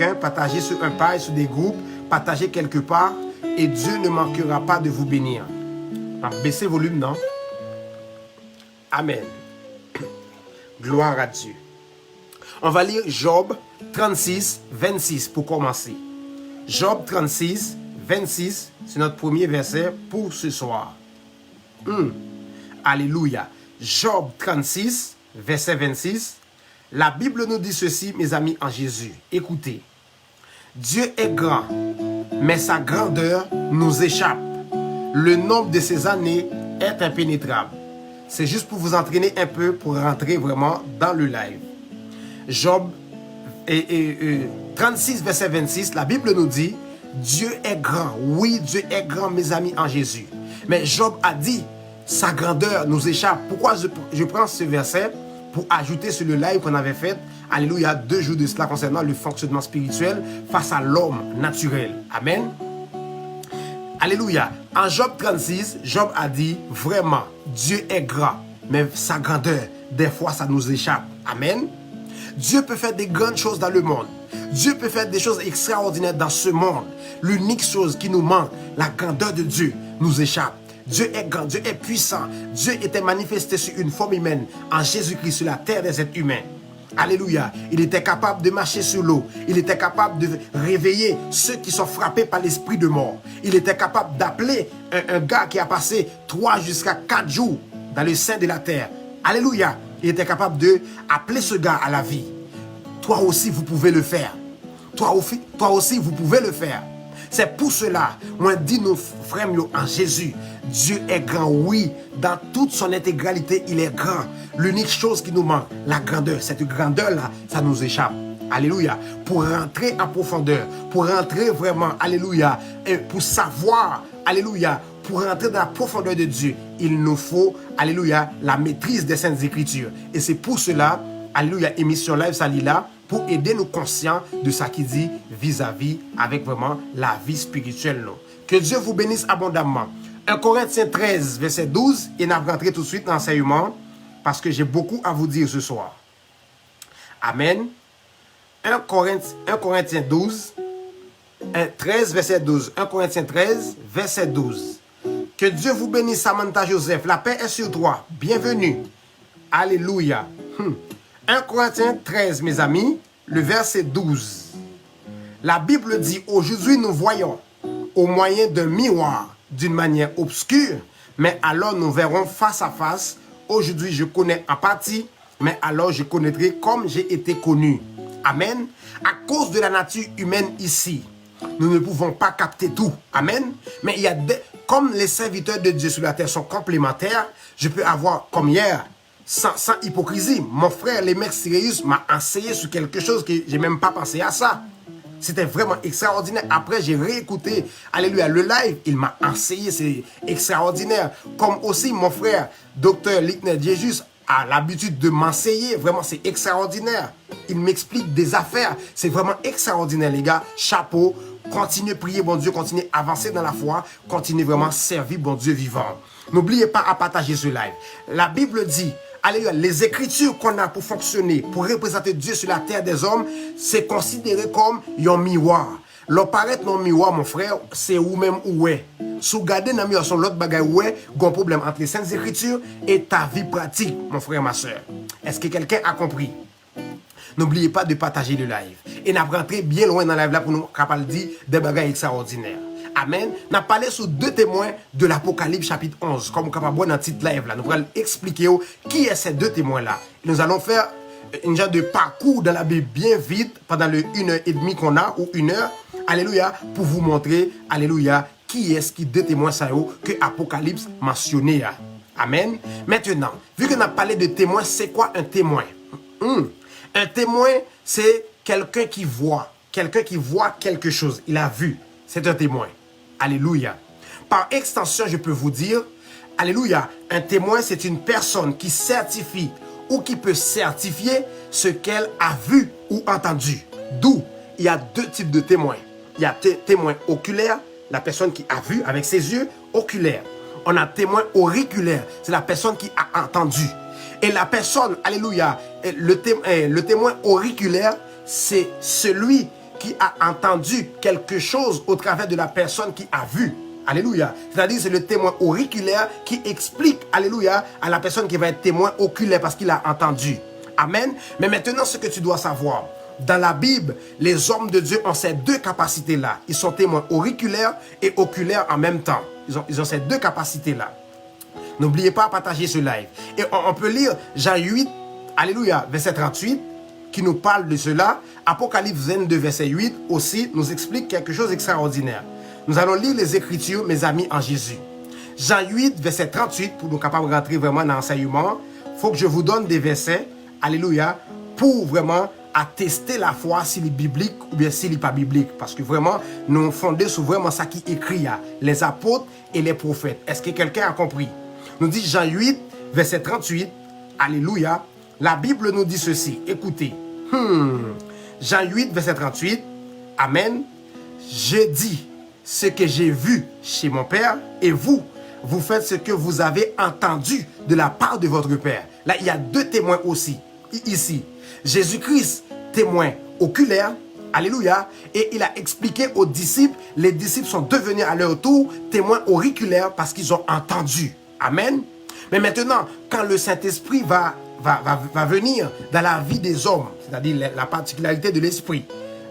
quelqu'un, partagez sur un page, sur des groupes, partagez quelque part et Dieu ne manquera pas de vous bénir. Baissez le volume, non? Amen. Gloire à Dieu. On va lire Job 36, 26 pour commencer. Job 36, 26, c'est notre premier verset pour ce soir. Alléluia. Job 36, verset 26. La Bible nous dit ceci, mes amis, en Jésus. Écoutez. Dieu est grand, mais sa grandeur nous échappe. Le nombre de ses années est impénétrable. C'est juste pour vous entraîner un peu, pour rentrer vraiment dans le live. Job 36, verset 26, la Bible nous dit, Dieu est grand. Oui, Dieu est grand, mes amis, en Jésus. Mais Job a dit, sa grandeur nous échappe. Pourquoi je prends ce verset pour ajouter sur le live qu'on avait fait, alléluia, 2 jours de cela concernant le fonctionnement spirituel face à l'homme naturel. Amen. Alléluia. En Job 36, Job a dit, vraiment, Dieu est grand, mais sa grandeur, des fois, ça nous échappe. Amen. Dieu peut faire des grandes choses dans le monde. Dieu peut faire des choses extraordinaires dans ce monde. L'unique chose qui nous manque, la grandeur de Dieu, nous échappe. Dieu est grand, Dieu est puissant. Dieu était manifesté sur une forme humaine en Jésus-Christ sur la terre des êtres humains. Alléluia. Il était capable de marcher sur l'eau. Il était capable de réveiller ceux qui sont frappés par l'esprit de mort. Il était capable d'appeler un gars qui a passé 3 jusqu'à 4 jours dans le sein de la terre. Alléluia. Il était capable d'appeler ce gars à la vie. Toi aussi, vous pouvez le faire. Toi aussi, vous pouvez le faire. C'est pour cela, moi dis nos frères en Jésus, Dieu est grand, oui, dans toute son intégralité, il est grand. L'unique chose qui nous manque, la grandeur, cette grandeur-là, ça nous échappe. Alléluia. Pour rentrer en profondeur, pour rentrer vraiment, alléluia, et pour savoir, alléluia, pour rentrer dans la profondeur de Dieu, il nous faut, alléluia, la maîtrise des Saintes Écritures. Et c'est pour cela, alléluia, émission live, ça lit là, pour aider nous conscients de ce qui dit vis-à-vis avec vraiment la vie spirituelle. Que Dieu vous bénisse abondamment. 1 Corinthiens 13, verset 12, et on va rentrer tout de suite dans l'enseignement parce que j'ai beaucoup à vous dire ce soir. Amen. 1 Corinthiens 12, 13, verset 12. 1 Corinthiens 13, verset 12. Que Dieu vous bénisse, Samantha Joseph. La paix est sur toi. Bienvenue. Alléluia. 1 Corinthiens 13, mes amis, le verset 12. La Bible dit, aujourd'hui nous voyons au moyen d'un miroir d'une manière obscure, mais alors nous verrons face à face. Aujourd'hui je connais en partie, mais alors je connaîtrai comme j'ai été connu. Amen. À cause de la nature humaine ici, nous ne pouvons pas capter tout. Amen. Mais il y a comme les serviteurs de Dieu sur la terre sont complémentaires, je peux avoir comme hier, sans hypocrisie, mon frère, les mecs Sirius m'a enseigné sur quelque chose que j'ai même pas pensé à ça. C'était vraiment extraordinaire. Après, j'ai réécouté, alléluia, le live. Il m'a enseigné, c'est extraordinaire. Comme aussi mon frère, docteur Lickner Jésus, a l'habitude de m'enseigner. Vraiment, c'est extraordinaire. Il m'explique des affaires. C'est vraiment extraordinaire, les gars. Chapeau. Continuez à prier, bon Dieu. Continuez à avancer dans la foi. Continuez vraiment à servir, bon Dieu vivant. N'oubliez pas à partager ce live. La Bible dit, alléluia, les écritures qu'on a pour fonctionner, pour représenter Dieu sur la terre des hommes, c'est considéré comme un miroir. L'on paraît dans le miroir, mon frère, c'est ou même où est. Si vous regardez dans le miroir, sur l'autre bagaille où est, il y a un problème entre les saintes écritures et ta vie pratique, mon frère, ma soeur. Est-ce que quelqu'un a compris? N'oubliez pas de partager le live. Et nous rentré bien loin dans le live là pour nous capables de dire des bagailles extraordinaires. Amen. Nous avons parlé sur 2 témoins de l'Apocalypse chapitre 11. Comme vous capable dans le titre live là, nous allons expliquer qui est ces 2 témoins là. Nous allons faire un genre de parcours dans la Bible bien vite pendant le 1h30 qu'on a ou 1 heure. Alléluia, pour vous montrer, alléluia, qui est-ce qui 2 témoins ça que l'Apocalypse mentionné. Amen. Maintenant, vu qu'on a parlé de témoins, c'est quoi un témoin? Un témoin, c'est quelqu'un qui voit quelque chose. Il a vu. C'est un témoin. Alléluia. Par extension, je peux vous dire, alléluia, un témoin, c'est une personne qui certifie ou qui peut certifier ce qu'elle a vu ou entendu. D'où il y a 2 types de témoins. Il y a témoin oculaire, la personne qui a vu avec ses yeux oculaires. On a témoin auriculaire, c'est la personne qui a entendu. Et la personne, alléluia, le témoin auriculaire, c'est celui qui a entendu quelque chose au travers de la personne qui a vu. Alléluia. C'est-à-dire c'est le témoin auriculaire qui explique, alléluia, à la personne qui va être témoin oculaire parce qu'il a entendu. Amen. Mais maintenant, ce que tu dois savoir, dans la Bible, les hommes de Dieu ont ces deux capacités-là. Ils sont témoins auriculaires et oculaires en même temps. Ils ont ces deux capacités-là. N'oubliez pas de partager ce live. Et on peut lire Jean 8, alléluia, verset 38, qui nous parle de cela. Apocalypse 22, verset 8 aussi nous explique quelque chose d'extraordinaire. Nous allons lire les Écritures, mes amis, en Jésus. Jean 8, verset 38, pour nous capables de rentrer vraiment dans l'enseignement, il faut que je vous donne des versets, alléluia, pour vraiment attester la foi s'il est biblique ou bien s'il n'est pas biblique. Parce que vraiment, nous fondons sur vraiment ça qui est écrit, les apôtres et les prophètes. Est-ce que quelqu'un a compris? Nous dit Jean 8, verset 38, alléluia, la Bible nous dit ceci, écoutez, Jean 8, verset 38, amen, je dis ce que j'ai vu chez mon Père et vous faites ce que vous avez entendu de la part de votre Père. Là, il y a deux témoins aussi, ici. Jésus-Christ, témoin oculaire, alléluia, et il a expliqué aux disciples, les disciples sont devenus à leur tour témoins auriculaires parce qu'ils ont entendu. Amen. Mais maintenant, quand le Saint-Esprit va venir dans la vie des hommes, c'est-à-dire la particularité de l'Esprit,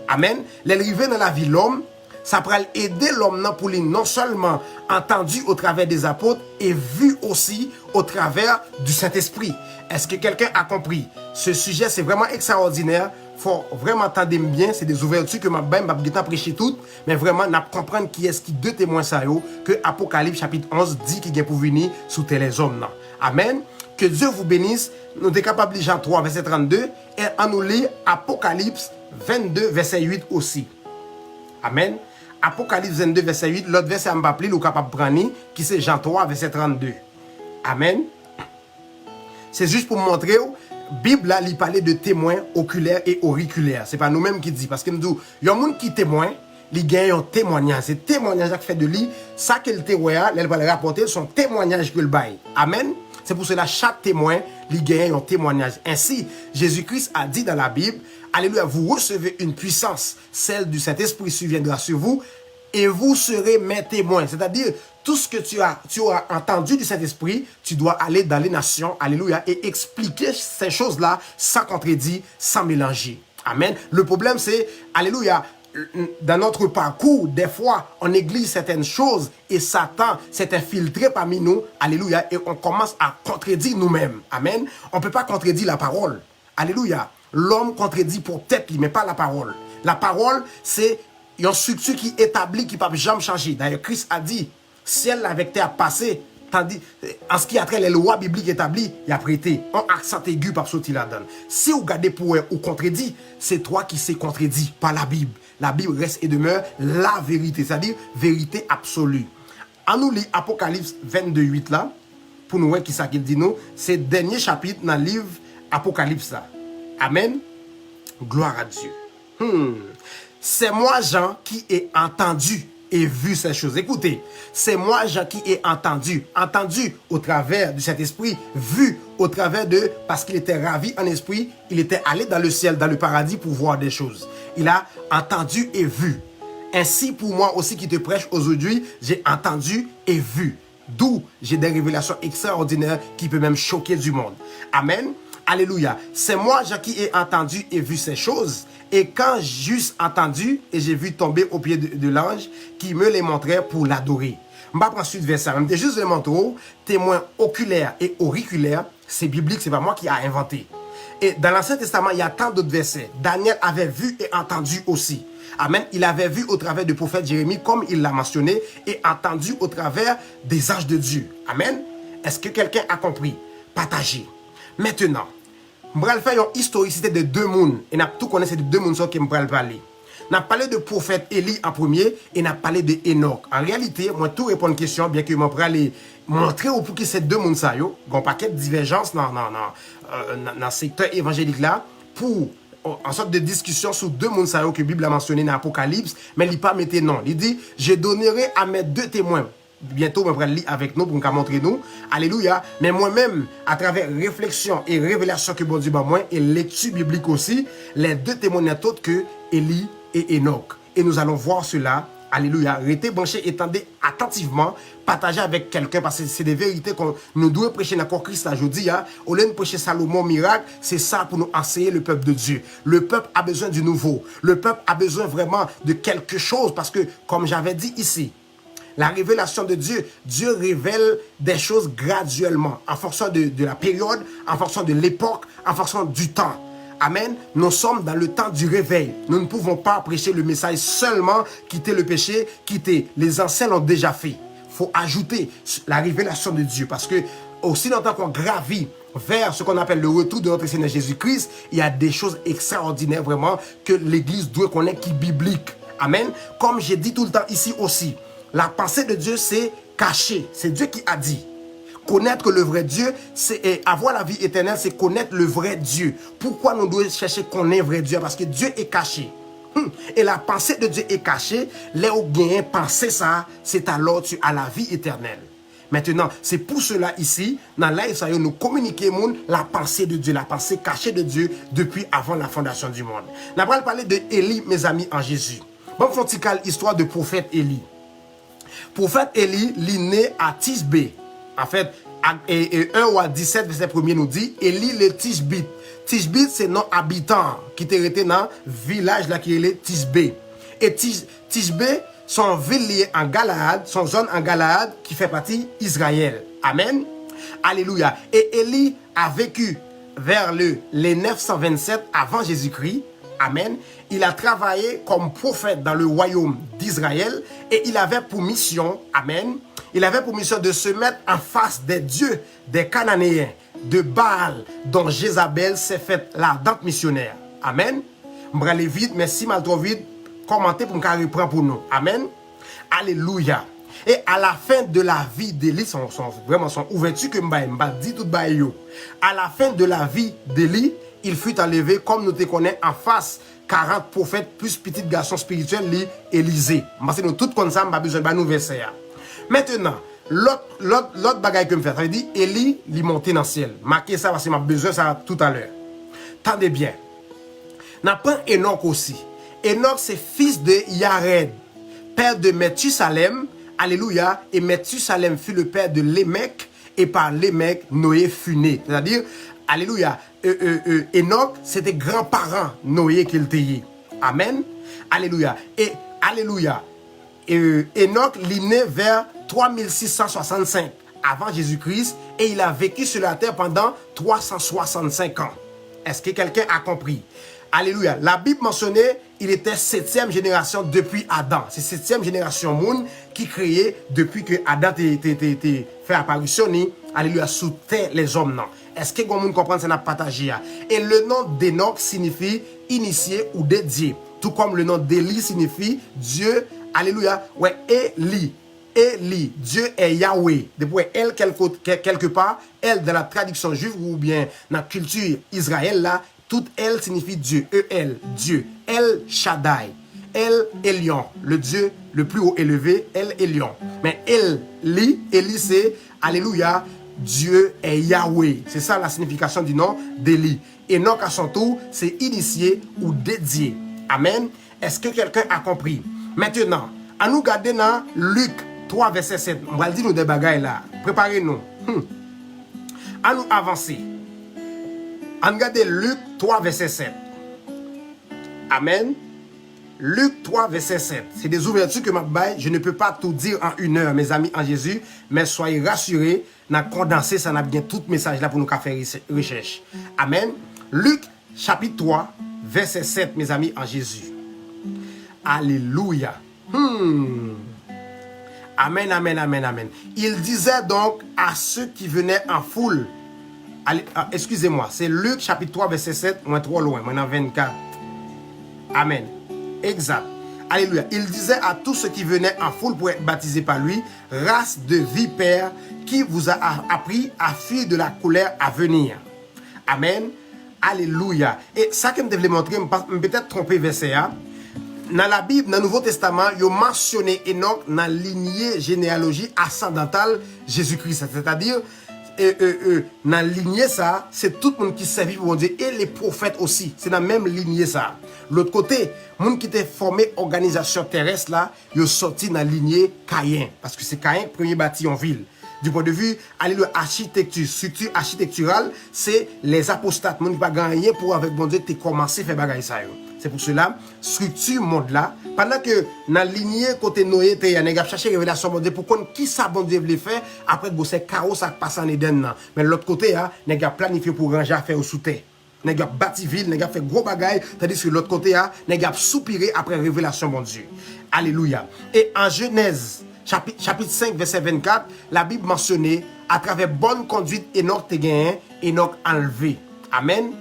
amen, l'arrivée dans la vie de l'homme, ça pourra aider l'homme pour lui non seulement entendu au travers des apôtres et vu aussi au travers du Saint-Esprit. Est-ce que quelqu'un a compris? Ce sujet, c'est vraiment extraordinaire. Il faut vraiment entendre bien. C'est des ouvertures que ma prêcher toutes. Mais vraiment, nous comprendre qui est-ce qui deux témoins ça que Apocalypse chapitre 11 dit qu'il est pour venir sous les hommes. Amen. Que Dieu vous bénisse. Nous sommes capables de Jean 3, verset 32. Et on nous lit Apocalypse 22, verset 8 aussi. Amen. Apocalypse 22, verset 8. L'autre verset à m'appeler, nous capable de prendre, qui c'est Jean 3, verset 32. Amen. C'est juste pour vous montrer, Bible là, il parlait de témoins oculaires et auriculaires. C'est pas nous-mêmes qui dit. Parce que nous disons, il y a un monde qui témoigne, il gagne un témoignage. C'est témoignage qui fait de lui, ça qu'il témoigne, il va le rapporter, son témoignage que le bail. Amen. C'est pour cela, chaque témoin, il gagne un témoignage. Ainsi, Jésus-Christ a dit dans la Bible, alléluia, vous recevez une puissance, celle du Saint-Esprit surviendra sur vous, et vous serez mes témoins. C'est-à-dire, tout ce que tu auras entendu du Saint-Esprit, tu dois aller dans les nations, alléluia, et expliquer ces choses-là sans contredire, sans mélanger. Amen. Le problème, c'est, alléluia, dans notre parcours, des fois, on néglige certaines choses et Satan s'est infiltré parmi nous, alléluia, et on commence à contredire nous-mêmes. Amen. On ne peut pas contredire la parole. Alléluia. L'homme contredit pour tête, mais pas la parole. La parole, c'est une structure qui est établie, qui ne peut jamais changer. D'ailleurs, Christ a dit, ciel avec terre passé, tandis, en ce qui a trait les lois bibliques établies, il a prêté un accent aigu pour sortir là-dedans. Si vous regardez pour ou contredit, c'est toi qui s'est contredit, pas la Bible. La Bible reste et demeure la vérité, c'est-à-dire vérité absolue. On nous lit Apocalypse 22, 8 là, pour nous voir qui ça qu'il dit nous, c'est le dernier chapitre dans le livre Apocalypse là. Amen. Gloire à Dieu. C'est moi, Jean, qui ai entendu et vu ces choses. Écoutez, c'est moi, Jean, qui ai entendu au travers du Saint-Esprit, vu au travers de, parce qu'il était ravi en esprit, il était allé dans le ciel, dans le paradis pour voir des choses. Il a entendu et vu. Ainsi, pour moi aussi qui te prêche aujourd'hui, j'ai entendu et vu. D'où j'ai des révélations extraordinaires qui peuvent même choquer du monde. Amen. Alléluia. C'est moi, Jean, qui ai entendu et vu ces choses. Et quand j'eusse entendu, et j'ai vu tomber au pied de l'ange qui me les montrait pour l'adorer. Je vais prendre ensuite vers ça. Je juste le montrer, témoin oculaire et auriculaire, c'est biblique, c'est pas moi qui ai inventé. Et dans l'Ancien Testament, il y a tant d'autres versets. Daniel avait vu et entendu aussi. Amen. Il avait vu au travers du prophète Jérémie, comme il l'a mentionné, et entendu au travers des anges de Dieu. Amen. Est-ce que quelqu'un a compris? Partagez. Maintenant, je vais faire une historicité de deux mondes. Et nous tout connaissons de deux mondes que je vais parler. Nous avons parlé de prophète Élie en premier et nous avons parlé de Enoch. En réalité, moi, tout répond à une question, bien que je vais aller montrer pour qui ces deux mondes ça yo, un paquet de divergences dans le secteur évangélique là, pour en sorte de discussion sur deux mondes ça yo que la Bible a mentionné dans l'Apocalypse, mais il n'a pas mis non. Il dit, je donnerai à mes deux témoins. Bientôt, je vais lire avec nous pour nous montrer nous. Alléluia. Mais moi-même, à travers réflexion et révélation que bon Dieu m'a moi, et lecture biblique aussi, les deux témoins n'est autre que Élie et Enoch. Et nous allons voir cela. Alléluia. Restez branchés, étendez attentivement, partagez avec quelqu'un parce que c'est des vérités qu'on nous doit prêcher dans le corps Christ aujourd'hui. Au lieu de prêcher Salomon miracle, c'est ça pour nous enseigner le peuple de Dieu. Le peuple a besoin du nouveau. Le peuple a besoin vraiment de quelque chose parce que, comme j'avais dit ici, la révélation de Dieu, Dieu révèle des choses graduellement, en fonction de la période, en fonction de l'époque, en fonction du temps. Amen. Nous sommes dans le temps du réveil. Nous ne pouvons pas prêcher le message seulement, quitter le péché, quitter. Les anciens l'ont déjà fait. Il faut ajouter la révélation de Dieu parce que aussi longtemps qu'on gravit vers ce qu'on appelle le retour de notre Seigneur Jésus-Christ, il y a des choses extraordinaires vraiment que l'Église doit connaître qui est biblique. Amen. Comme j'ai dit tout le temps ici aussi, la pensée de Dieu c'est caché. C'est Dieu qui a dit. Connaître le vrai Dieu, c'est avoir la vie éternelle, c'est connaître le vrai Dieu. Pourquoi nous devons chercher qu'on est vrai Dieu? Parce que Dieu est caché. Et la pensée de Dieu est cachée. Là où bien penser ça, c'est alors tu as la vie éternelle. Maintenant, c'est pour cela ici, dans l'Aïsaïe, nous communiquons la pensée de Dieu, la pensée cachée de Dieu depuis avant la fondation du monde. Nous allons parler de Élie, mes amis, en Jésus. Bon, fontical, histoire de prophète Élie. Prophète Élie, il est né à Tisbé. En fait, 1 roi 17, verset 1er nous dit, Élie le Tishbite. Tishbite, c'est non habitant qui était dans le village là qui est Tisbé. Et Tisbé, son ville liée en Galaad, son zone en Galaad qui fait partie d'Israël. Amen. Alléluia. Et Élie a vécu vers les 927 avant Jésus-Christ. Amen. Il a travaillé comme prophète dans le royaume d'Israël et il avait pour mission, amen, il avait pour mission de se mettre en face des dieux, des Cananéens, de Baal, dont Jézabel s'est faite l'ardente missionnaire. Amen. Je vais aller vite, mais si mal trop vite, commentez pour me reprendre pour nous. Amen. Alléluia. Et à la fin de la vie d'Élie, vraiment son ouverture que je dis tout baillot. À la fin de la vie d'Élie, il fut enlevé, comme nous te connaissons, en face 40 prophètes plus petit garçon spirituel, Élisée. Parce que nous tous comme ça, nous avons besoin de nous verser. Maintenant, l'autre bagaille que je fais, ça veut dire Élie, il monté dans le ciel. Marquez ça parce que j'ai besoin de ça tout à l'heure. Tendez bien. N'a pas Enoch aussi. Enoch, c'est fils de Yared, père de Methusalem. Alléluia. Et Methusalem fut le père de Lémec. Et par Lémec, Noé fut né. C'est-à-dire, alléluia. Enoch, c'était grands-parents Noé qu'il était. Amen. Alléluia. Et alléluia. Enoch, il est né vers 3665 avant Jésus-Christ et il a vécu sur la terre pendant 365 ans. Est-ce que quelqu'un a compris? Alléluia. La Bible mentionnait, il était 7e génération depuis Adam. C'est 7e génération monde qui créait depuis que Adam fait apparition. Alléluia. Sous terre les hommes. Non. Est-ce que vous comprenez ça n'a partagé? Et le nom d'Enoch signifie initié ou dédié. Tout comme le nom d'Élie signifie Dieu. Alléluia. Ouais, Élie. Élie. Dieu est Yahweh. Depuis elle, quelque part, elle, dans la traduction juive ou bien dans la culture Israël, là, toute elle signifie Dieu. E-L, Dieu. El Shaddai. El Elion, le Dieu le plus haut élevé. El Elion. Mais Élie, c'est, alléluia, Dieu est Yahweh. C'est ça la signification du nom d'Élie. Enoch à son tour, c'est initié ou dédié. Amen. Est-ce que quelqu'un a compris? Maintenant, à nous garder dans Luc 3, verset 7. On va dire nous des bagailles là. Préparez-nous. À nous avancer. À nous garder Luc 3, verset 7. Amen. Luc 3, verset 7. C'est des ouvertures que je ne peux pas tout dire en une heure, mes amis en Jésus, mais soyez rassurés, on a condensé, ça n'a bien tout message là pour nous faire recherche. Amen. Luc chapitre 3, verset 7, mes amis en Jésus. Alléluia. Amen, amen, amen, amen. Il disait donc à ceux qui venaient en foule. Excusez-moi, c'est Luc chapitre 3, verset 7, moins trop loin, maintenant 24. Amen. Exact. Alléluia. Il disait à tous ceux qui venaient en foule pour être baptisés par lui, race de vipères, qui vous a appris à fuir de la colère à venir. Amen. Alléluia. Et ça que je devais montrer, je peut-être tromper verset. Dans la Bible, dans le Nouveau Testament, il y a mentionné Enoch dans la lignée généalogie ascendantale Jésus-Christ. C'est-à-dire, dans la lignée ça, c'est tout le monde qui servit pour Dieu et les prophètes aussi. C'est dans la même lignée ça. l'autre côté, moun qui était formé organisation terrestre là, ils sorti dans la lignée Caïn parce que c'est Caïn premier bâti en ville. Du point de vue, alléluia, architecture, structure architecturale, c'est les apostates, moun qui pas gagné pour avec bon Dieu te commencer faire bagaille ça yo. C'est pour cela, structure monde là, pendant que dans la lignée côté Noé, il y a nèg chercher révélation bon Dieu pour connaître qui ça bon Dieu veut faire après que c'est chaos ça passe en Éden là. Mais l'autre côté a nèg planifié pour ranger affaire sous terre. Nèg bâti ville, nèg fait gros bagaille, tandis que l'autre côté a nèg soupiré après révélation bon Dieu. Alléluia. Et en Genèse chapitre 5 verset 24, la Bible mentionnait à travers bonne conduite Enoch te gagné, Enoch enlevé. Amen.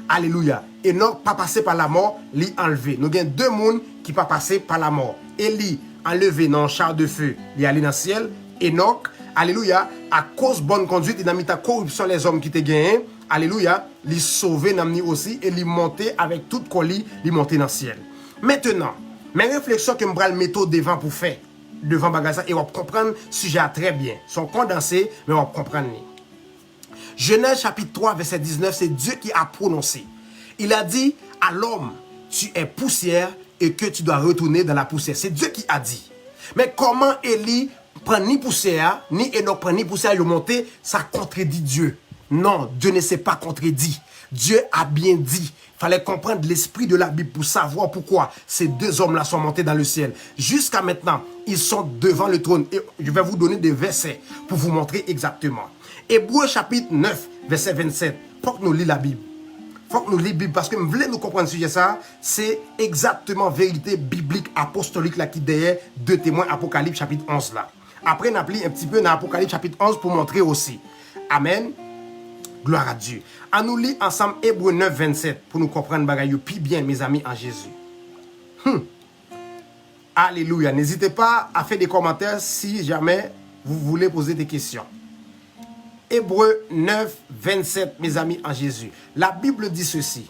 Alléluia. Enoch pas passé par la mort, li enlevé. Nous avons deux mondes qui pas passé par la mort. Élie enlevé dans un char de feu, il allé dans le ciel. Enoch, alléluia, à cause bonne conduite, il a mis ta corruption les hommes qui te gagné. Alléluia, il sauvé n'amni aussi et il monté avec toute colis, il monté dans le ciel. Maintenant, mes réflexions que je vais mettre devant pour faire devant bagasa et on va comprendre sujet très bien. Sont condensés, mais on va comprendre. Genèse chapitre 3 verset 19, c'est Dieu qui a prononcé. Il a dit à l'homme, tu es poussière et que tu dois retourner dans la poussière. C'est Dieu qui a dit. Mais comment Élie prend ni poussière, ni Enoch prend ni poussière, il monté, ça contredit Dieu. Non, Dieu ne s'est pas contredit. Dieu a bien dit. Il fallait comprendre l'esprit de la Bible pour savoir pourquoi ces deux hommes-là sont montés dans le ciel. Jusqu'à maintenant, ils sont devant le trône. Et je vais vous donner des versets pour vous montrer exactement. Hébreux chapitre 9, verset 27. Faut que nous lisons la Bible. Faut que nous lisons la Bible parce que vous voulez nous comprendre ce sujet ça. C'est exactement vérité biblique apostolique là qui derrière 2 Témoins Apocalypse chapitre 11 là. Après, on a pris un petit peu dans Apocalypse chapitre 11 pour montrer aussi. Amen. Gloire à Dieu. On nous lit ensemble Hébreux 9, 27 pour nous comprendre bagaille plus bien, mes amis, en Jésus. Alléluia. N'hésitez pas à faire des commentaires si jamais vous voulez poser des questions. Hébreux 9, 27, mes amis, en Jésus. La Bible dit ceci.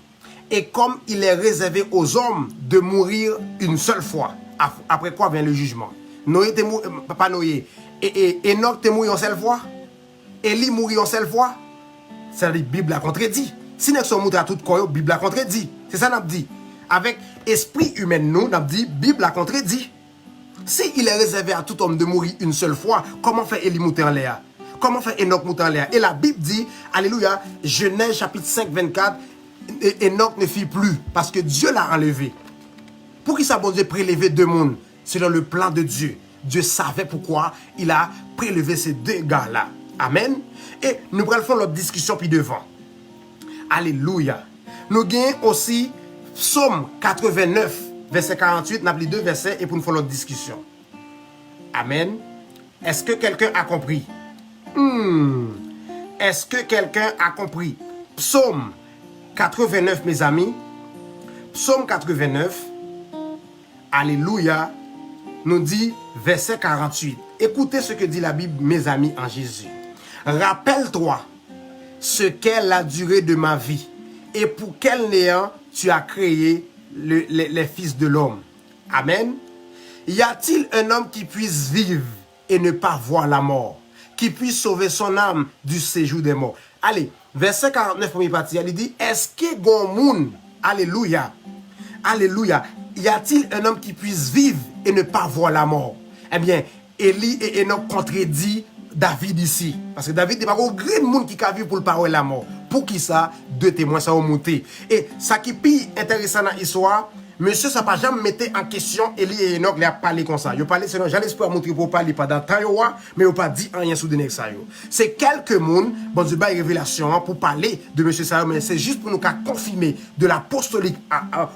Et comme il est réservé aux hommes de mourir une seule fois, après quoi vient le jugement. Noé te mourir, pas Noé. Et Enoch te mourir une seule fois. Élie mourir une seule fois. C'est la Bible a contredit. Si nous sommes à tout corps, la Bible a contredit. C'est ça n'a dit. Avec esprit humain, nous, n'a dit, Bible a contredit. Si il est réservé à tout homme de mourir une seule fois, comment fait Élie monter en l'air? Comment fait Enoch monter en l'air? Et la Bible dit, alléluia, Genèse chapitre 5, 24, Enoch ne fit plus parce que Dieu l'a enlevé. Pour qui ça, bon Dieu, prélever deux mondes? C'est dans le plan de Dieu. Dieu savait pourquoi il a prélevé ces deux gars-là. Amen. Et nous allons faire notre discussion puis devant. Alléluia. Nous gagnons aussi Psaume 89, verset 48. Nous avons les deux versets et pour nous faire notre discussion. Amen. Est-ce que quelqu'un a compris? Est-ce que quelqu'un a compris? Psaume 89, mes amis. Psaume 89. Alléluia. Nous dit verset 48. Écoutez ce que dit la Bible, mes amis, en Jésus. Rappelle-toi ce qu'est la durée de ma vie et pour quel néant tu as créé les fils de l'homme. Amen. Y a-t-il un homme qui puisse vivre et ne pas voir la mort, qui puisse sauver son âme du séjour des morts? Allez, verset 49, première partie, il dit, est-ce que gon moun, alléluia, alléluia, y a-t-il un homme qui puisse vivre et ne pas voir la mort? Eh bien, Élie et Enoch contredit David ici. Parce que David n'est pas un grand monde qui a vu pour le parole la mort. Pour qui ça? Deux témoins ça ont monté. Et ça qui est plus intéressant dans l'histoire, monsieur, ça n'a pas jamais mis en question Élie et Enoch, il a parlé comme ça. Il a parlé, sinon j'allais espérer montrer pour parler pendant temps, mais il n'a pas dit rien sous des ça. C'est quelques monde, bon Dieu, une révélation pour parler de monsieur ça, mais c'est juste pour nous confirmer de l'apostolique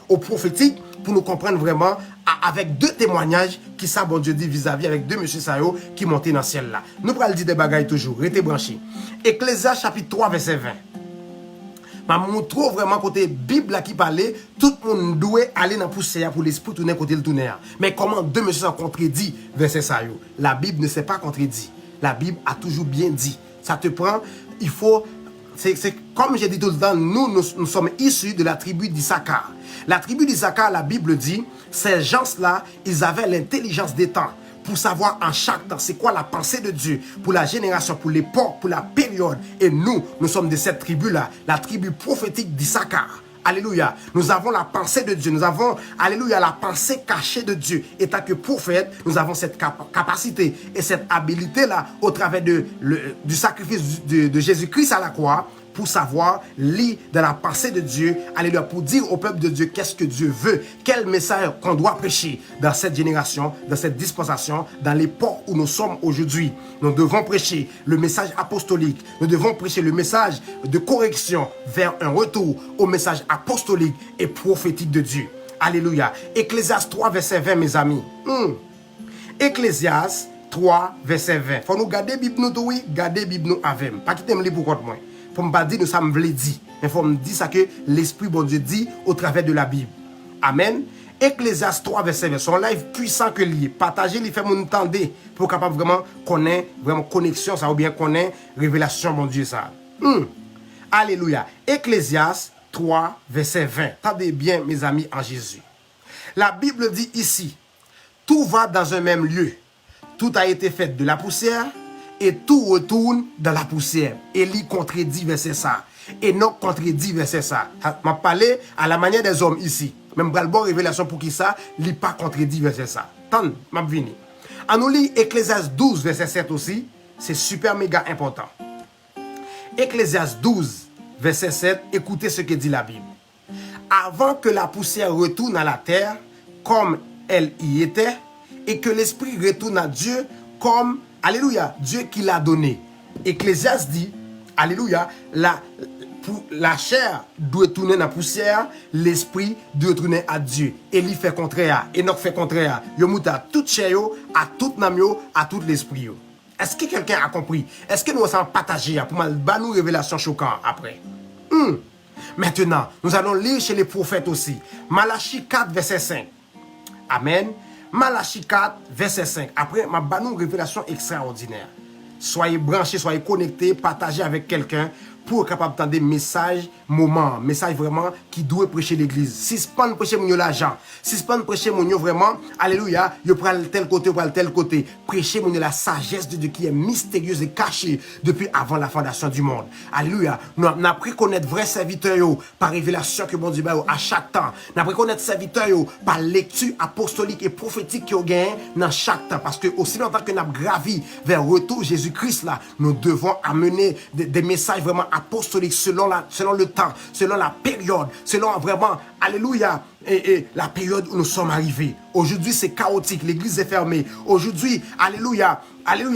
au prophétique, pour nous comprendre vraiment avec deux témoignages qui ça, bon Dieu dit vis-à-vis avec deux monsieur Sayo qui montaient dans le ciel là. Nous pourrons dire des bagailles toujours, restez branchés. Ecclésiaste chapitre 3, verset 20. Je trouve vraiment côté Bible qui parlait, tout le monde doit aller dans la poussière pour l'esprit tourner côté le tourner. Mais comment deux monsieur sont contredits verset Sayo? La Bible ne s'est pas contredit. La Bible a toujours bien dit. Ça te prend, il faut. C'est comme j'ai dit tout le temps, nous sommes issus de la tribu d'Issachar. La tribu d'Issachar, la Bible dit, ces gens-là, ils avaient l'intelligence des temps pour savoir en chaque temps c'est quoi la pensée de Dieu pour la génération, pour l'époque, pour la période. Et nous sommes de cette tribu-là, la tribu prophétique d'Issachar. Alléluia. Nous avons la pensée de Dieu. Nous avons, alléluia, la pensée cachée de Dieu. Et tant que prophète, nous avons cette capacité et cette habilité-là au travers du sacrifice de Jésus-Christ à la croix pour savoir lire dans la pensée de Dieu, alléluia, pour dire au peuple de Dieu qu'est-ce que Dieu veut, quel message qu'on doit prêcher dans cette génération, dans cette dispensation, dans l'époque où nous sommes aujourd'hui. Nous devons prêcher le message apostolique, nous devons prêcher le message de correction vers un retour au message apostolique et prophétique de Dieu. Alléluia. Ecclésiaste 3, verset 20, mes amis. Ecclésiaste 3, verset 20. Faut nous garder Bible nous, oui, garder Bible nous avec. Pas quitter me lire pour contre moi. Faut me pas dire nous ça me veut dire, mais faut me dire ça que l'esprit bon Dieu dit au travers de la Bible. Amen. Ecclésiaste 3 verset 20, son live puissant que lié, partager les fait mon entendre pour capable vraiment connaître vraiment connexion ça ou bien connaître révélation bon Dieu ça. Alléluia. Ecclésiaste 3 verset 20. Tendez bien mes amis en Jésus. La Bible dit ici, tout va dans un même lieu. Tout a été fait de la poussière et tout retourne dans la poussière. Élie contredit verset ça. Enoch contredit verset ça. M'a parlé à la manière des hommes ici. Même Bralbo révélation pour qui ça, li pas contredit verset ça. Tant, m'a vini. On nous lit Ecclésiaste 12 verset 7 aussi, c'est super méga important. Ecclésiaste 12 verset 7, écoutez ce que dit la Bible. Avant que la poussière retourne à la terre comme elle y était et que l'esprit retourne à Dieu comme alléluia, Dieu qui l'a donné. Ecclésiaste dit, alléluia, la chair doit tourner dans la poussière, l'esprit doit tourner à Dieu. Élie fait contraire, Enoch fait contraire. Yo mouta toute chair, à tout nam yo, à tout l'esprit. Est-ce que quelqu'un a compris? Est-ce que nous allons partager pour mal nous révélation choquante après? Maintenant, nous allons lire chez les prophètes aussi. Malachie 4, verset 5. Amen. Malachie 4, verset 5. Après, ma banou révélation extraordinaire. Soyez branchés, soyez connectés, partagez avec quelqu'un pour être capable d'entendre des messages, message vraiment qui doit prêcher l'église. Si ce n'est pas prêcher mon l'argent, si ce n'est pas prêcher mon vraiment, alléluia, je prends tel côté, prêcher mon la sagesse de Dieu qui est mystérieuse et cachée depuis avant la fondation du monde. Alléluia, nous avons appris à connaître vrai serviteur par révélation que mon Dieu à chaque temps. Nous avons appris à connaître serviteur par lecture apostolique et prophétique qui ont gagné dans chaque temps. Parce que aussi longtemps que nous avons gravi vers le retour Jésus-Christ là, nous devons amener des messages vraiment apostolique selon le temps, selon la période, selon vraiment, alléluia, et la période où nous sommes arrivés. Aujourd'hui, c'est chaotique, l'église est fermée. Aujourd'hui, alléluia,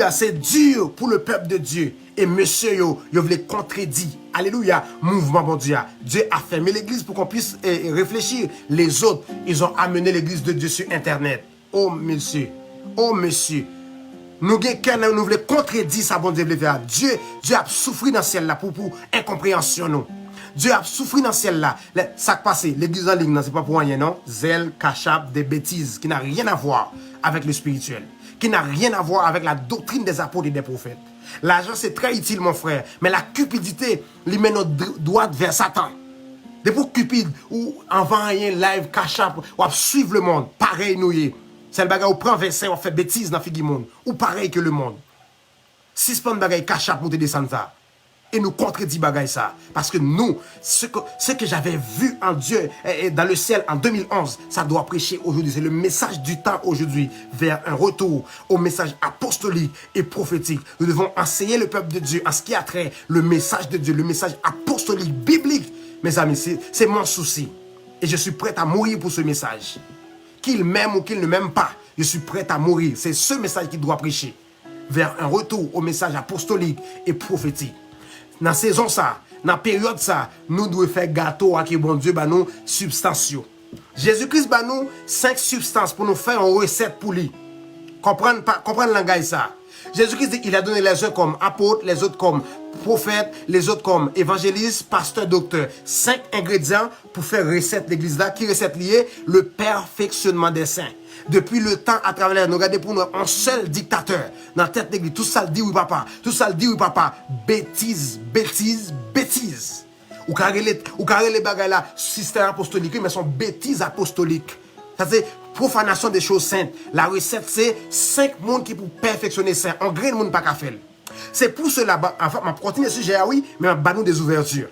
c'est dur pour le peuple de Dieu. Et monsieur, yo voulait contredire, alléluia, mouvement bon Dieu. Dieu a fermé l'église pour qu'on puisse réfléchir. Les autres, ils ont amené l'église de Dieu sur Internet. Oh, monsieur. Nous voulons contredire ça, bon Dieu, Dieu a souffert dans le ciel là pour incompréhension. Nous. Dieu a souffert dans le ciel là. Ça qui passe, l'église en ligne, c'est pas pour rien, non? Zèle, cachap, des bêtises qui n'a rien à voir avec le spirituel, qui n'a rien à voir avec la doctrine des apôtres et des prophètes. L'argent, c'est très utile, mon frère, mais la cupidité, lui met notre droite vers Satan. Depuis cupide, ou en rien live, cachap, ou suivre le monde, pareil, nous y est. C'est le bagage où prend verset, on fait bêtise dans le monde. Ou pareil que le monde. Si ce n'est pas un bagage cachap pour te descendre ça. Et nous contredit bagage ça. Parce que nous, ce que j'avais vu en Dieu, dans le ciel en 2011, ça doit prêcher aujourd'hui. C'est le message du temps aujourd'hui vers un retour au message apostolique et prophétique. Nous devons enseigner le peuple de Dieu en ce qui a trait le message de Dieu, le message apostolique, biblique. Mes amis, c'est mon souci. Et je suis prêt à mourir pour ce message. Qu'il m'aime ou qu'il ne m'aime pas, je suis prêt à mourir. C'est ce message qu'il doit prêcher. Vers un retour au message apostolique et prophétique. Dans la saison ça, dans la période ça, nous devons faire gâteau à qui bon Dieu, bah nous, substantiaux. Jésus-Christ, bah nous, 5 substances pour nous faire une recette pour lui. Comprendre le langage ça. Jésus-Christ dit, il a donné les uns comme apôtres, les autres comme prophètes, les autres comme évangélistes, pasteurs, docteurs. 5 ingrédients pour faire recette l'église là. Qui recette liée? Le perfectionnement des saints. Depuis le temps à travers, nous regardons pour nous un seul dictateur dans la tête de l'église. Tout ça le dit oui papa. Tout ça le dit oui papa. Bêtise. Ou carré les bagages là, système apostolique, mais sont bêtises apostoliques. C'est profanation des choses saintes. La recette, c'est 5 mondes qui pour perfectionner saint. En gré, le monde pas qu'à faire. C'est pour cela, enfin, je continue le sujet, oui, mais je vais nous des ouvertures.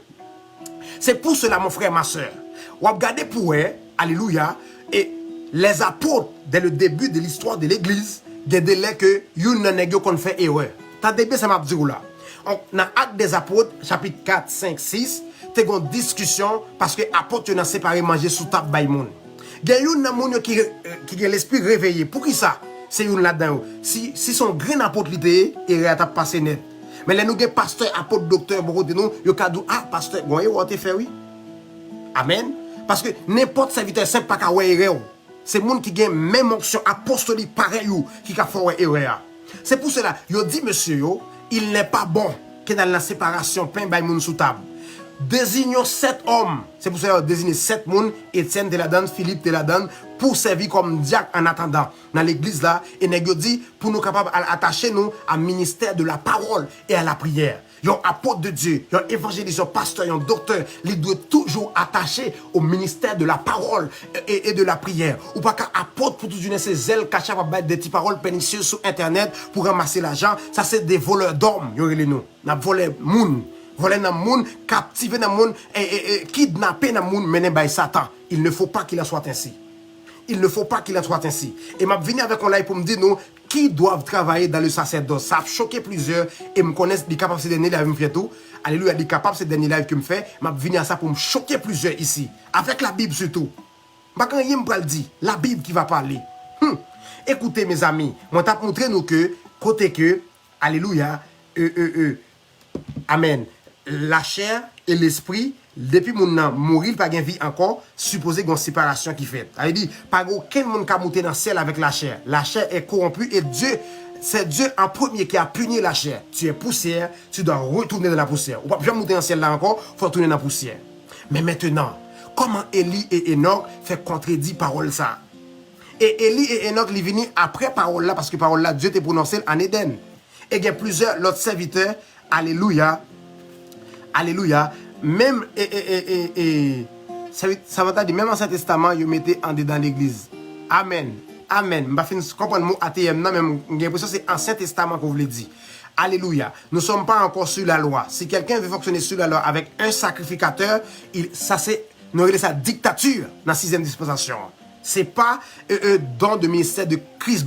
C'est pour cela, mon frère, ma soeur, Ou regardez pour eux, alléluia, et les apôtres, dès le début de l'histoire de l'église, il y a des gens que yon nan nèg yo kon fait erreur. Tendez bien ça m'a dit là. Dans Actes des apôtres, chapitre 4, 5, 6, tu as une discussion parce que les apôtres ont séparé manger sous table by moun. Il y a une moun qui a l'esprit réveillé. Pour qui ça? C'est une là-dedans. Si son grain apôtre l'idée, il a passé net. Mais là, nous avons pasteur, apôtre, docteur, beaucoup de nous, ils ont dit, ah, pasteur, vous avez fait oui. Amen. Parce que n'importe serviteur simple pas qu'à erreur. C'est moun qui gagne même onction apostolique pareil qui a fait erreur. C'est pour cela, yo dit monsieur yo, il n'est pas bon que dans la séparation pain by moun sous table. Désignons 7 hommes. C'est pour cela désigner 7 moun, Étienne de la donne, Philippe de la donne, pour servir comme diacre en attendant dans l'église là. Et nous dit pour nous capables d'attacher nous à ministère de la parole et à la prière. Yon apôtre de Dieu, yon évangéliste, yon pasteur, yon docteur, il doit toujours attacher au ministère de la parole et de la prière. Ou pas qu'un apôtre pour tout donner ses ailes cachées à mettre des petites paroles pernicieuses sur internet pour ramasser l'argent. Ça c'est des voleurs d'hommes, yon relé nous. N'a volé moun. Voler dans le monde, captiver dans le monde, kidnapper dans le monde, mener par Satan. Il ne faut pas qu'il en soit ainsi. Il ne faut pas qu'il en soit ainsi. Et m'a venu avec un live pour me dire nous qui doivent travailler dans le sacerdoce. Ça a choqué plusieurs et me connaissent les capables de dernier live me fait tout. Alléluia, les capables de dernier live que me fait, m'a venu à ça pour me choquer plusieurs ici avec la Bible surtout. Pas quand il me dit la Bible qui va parler. Écoutez mes amis, moi t'a montré nous que côté que alléluia amen. La chair et l'esprit, depuis mon nom, mourir, pas de vie encore, supposé qu'il y a une séparation qui fait. Il dit, pas aucun monde qui a monté dans le ciel avec la chair. La chair est corrompue et Dieu, c'est Dieu en premier qui a puni la chair. Tu es poussière, tu dois retourner dans la poussière. Ou pas bien monter dans le ciel là encore, il faut retourner dans la poussière. Mais maintenant, comment Élie et Enoch fait contredire parole ça? Et Élie et Enoch, ils viennent après parole là, parce que parole là, Dieu t'a prononcé en Éden. Et il y a plusieurs autres serviteurs, alléluia, alléluia, même ça va dire même Ancien Testament, ils mettaient en dedans l'église. Amen. Amen. Je vais comprendre le mot ATM, même j'ai l'impression que c'est Ancien Testament que vous l'avez dit. Alléluia. Nous ne sommes pas encore sur la loi. Si quelqu'un veut fonctionner sur la loi avec un sacrificateur, ça c'est sa dictature dans la 6e dispensation. Ce n'est pas don de ministère de Christ.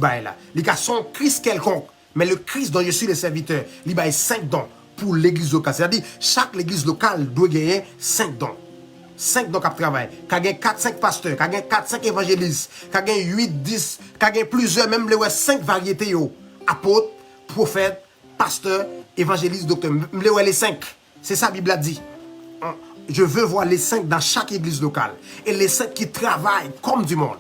Il y a son Christ quelconque. Mais le Christ dont je suis le serviteur, il y a 5 dons pour l'église locale. C'est-à-dire, chaque église locale doit gagner 5 dons. 5 dons qui travaillent. Qui a 4-5 pasteurs, qui a 4-5 évangélistes, qui a 8-10, qui a plusieurs, même les 5 variétés. Apôtres, prophètes, pasteurs, évangélistes, docteurs. Les 5. C'est ça la Bible a dit. Je veux voir les 5 dans chaque église locale. Et les 5 qui travaillent comme du monde.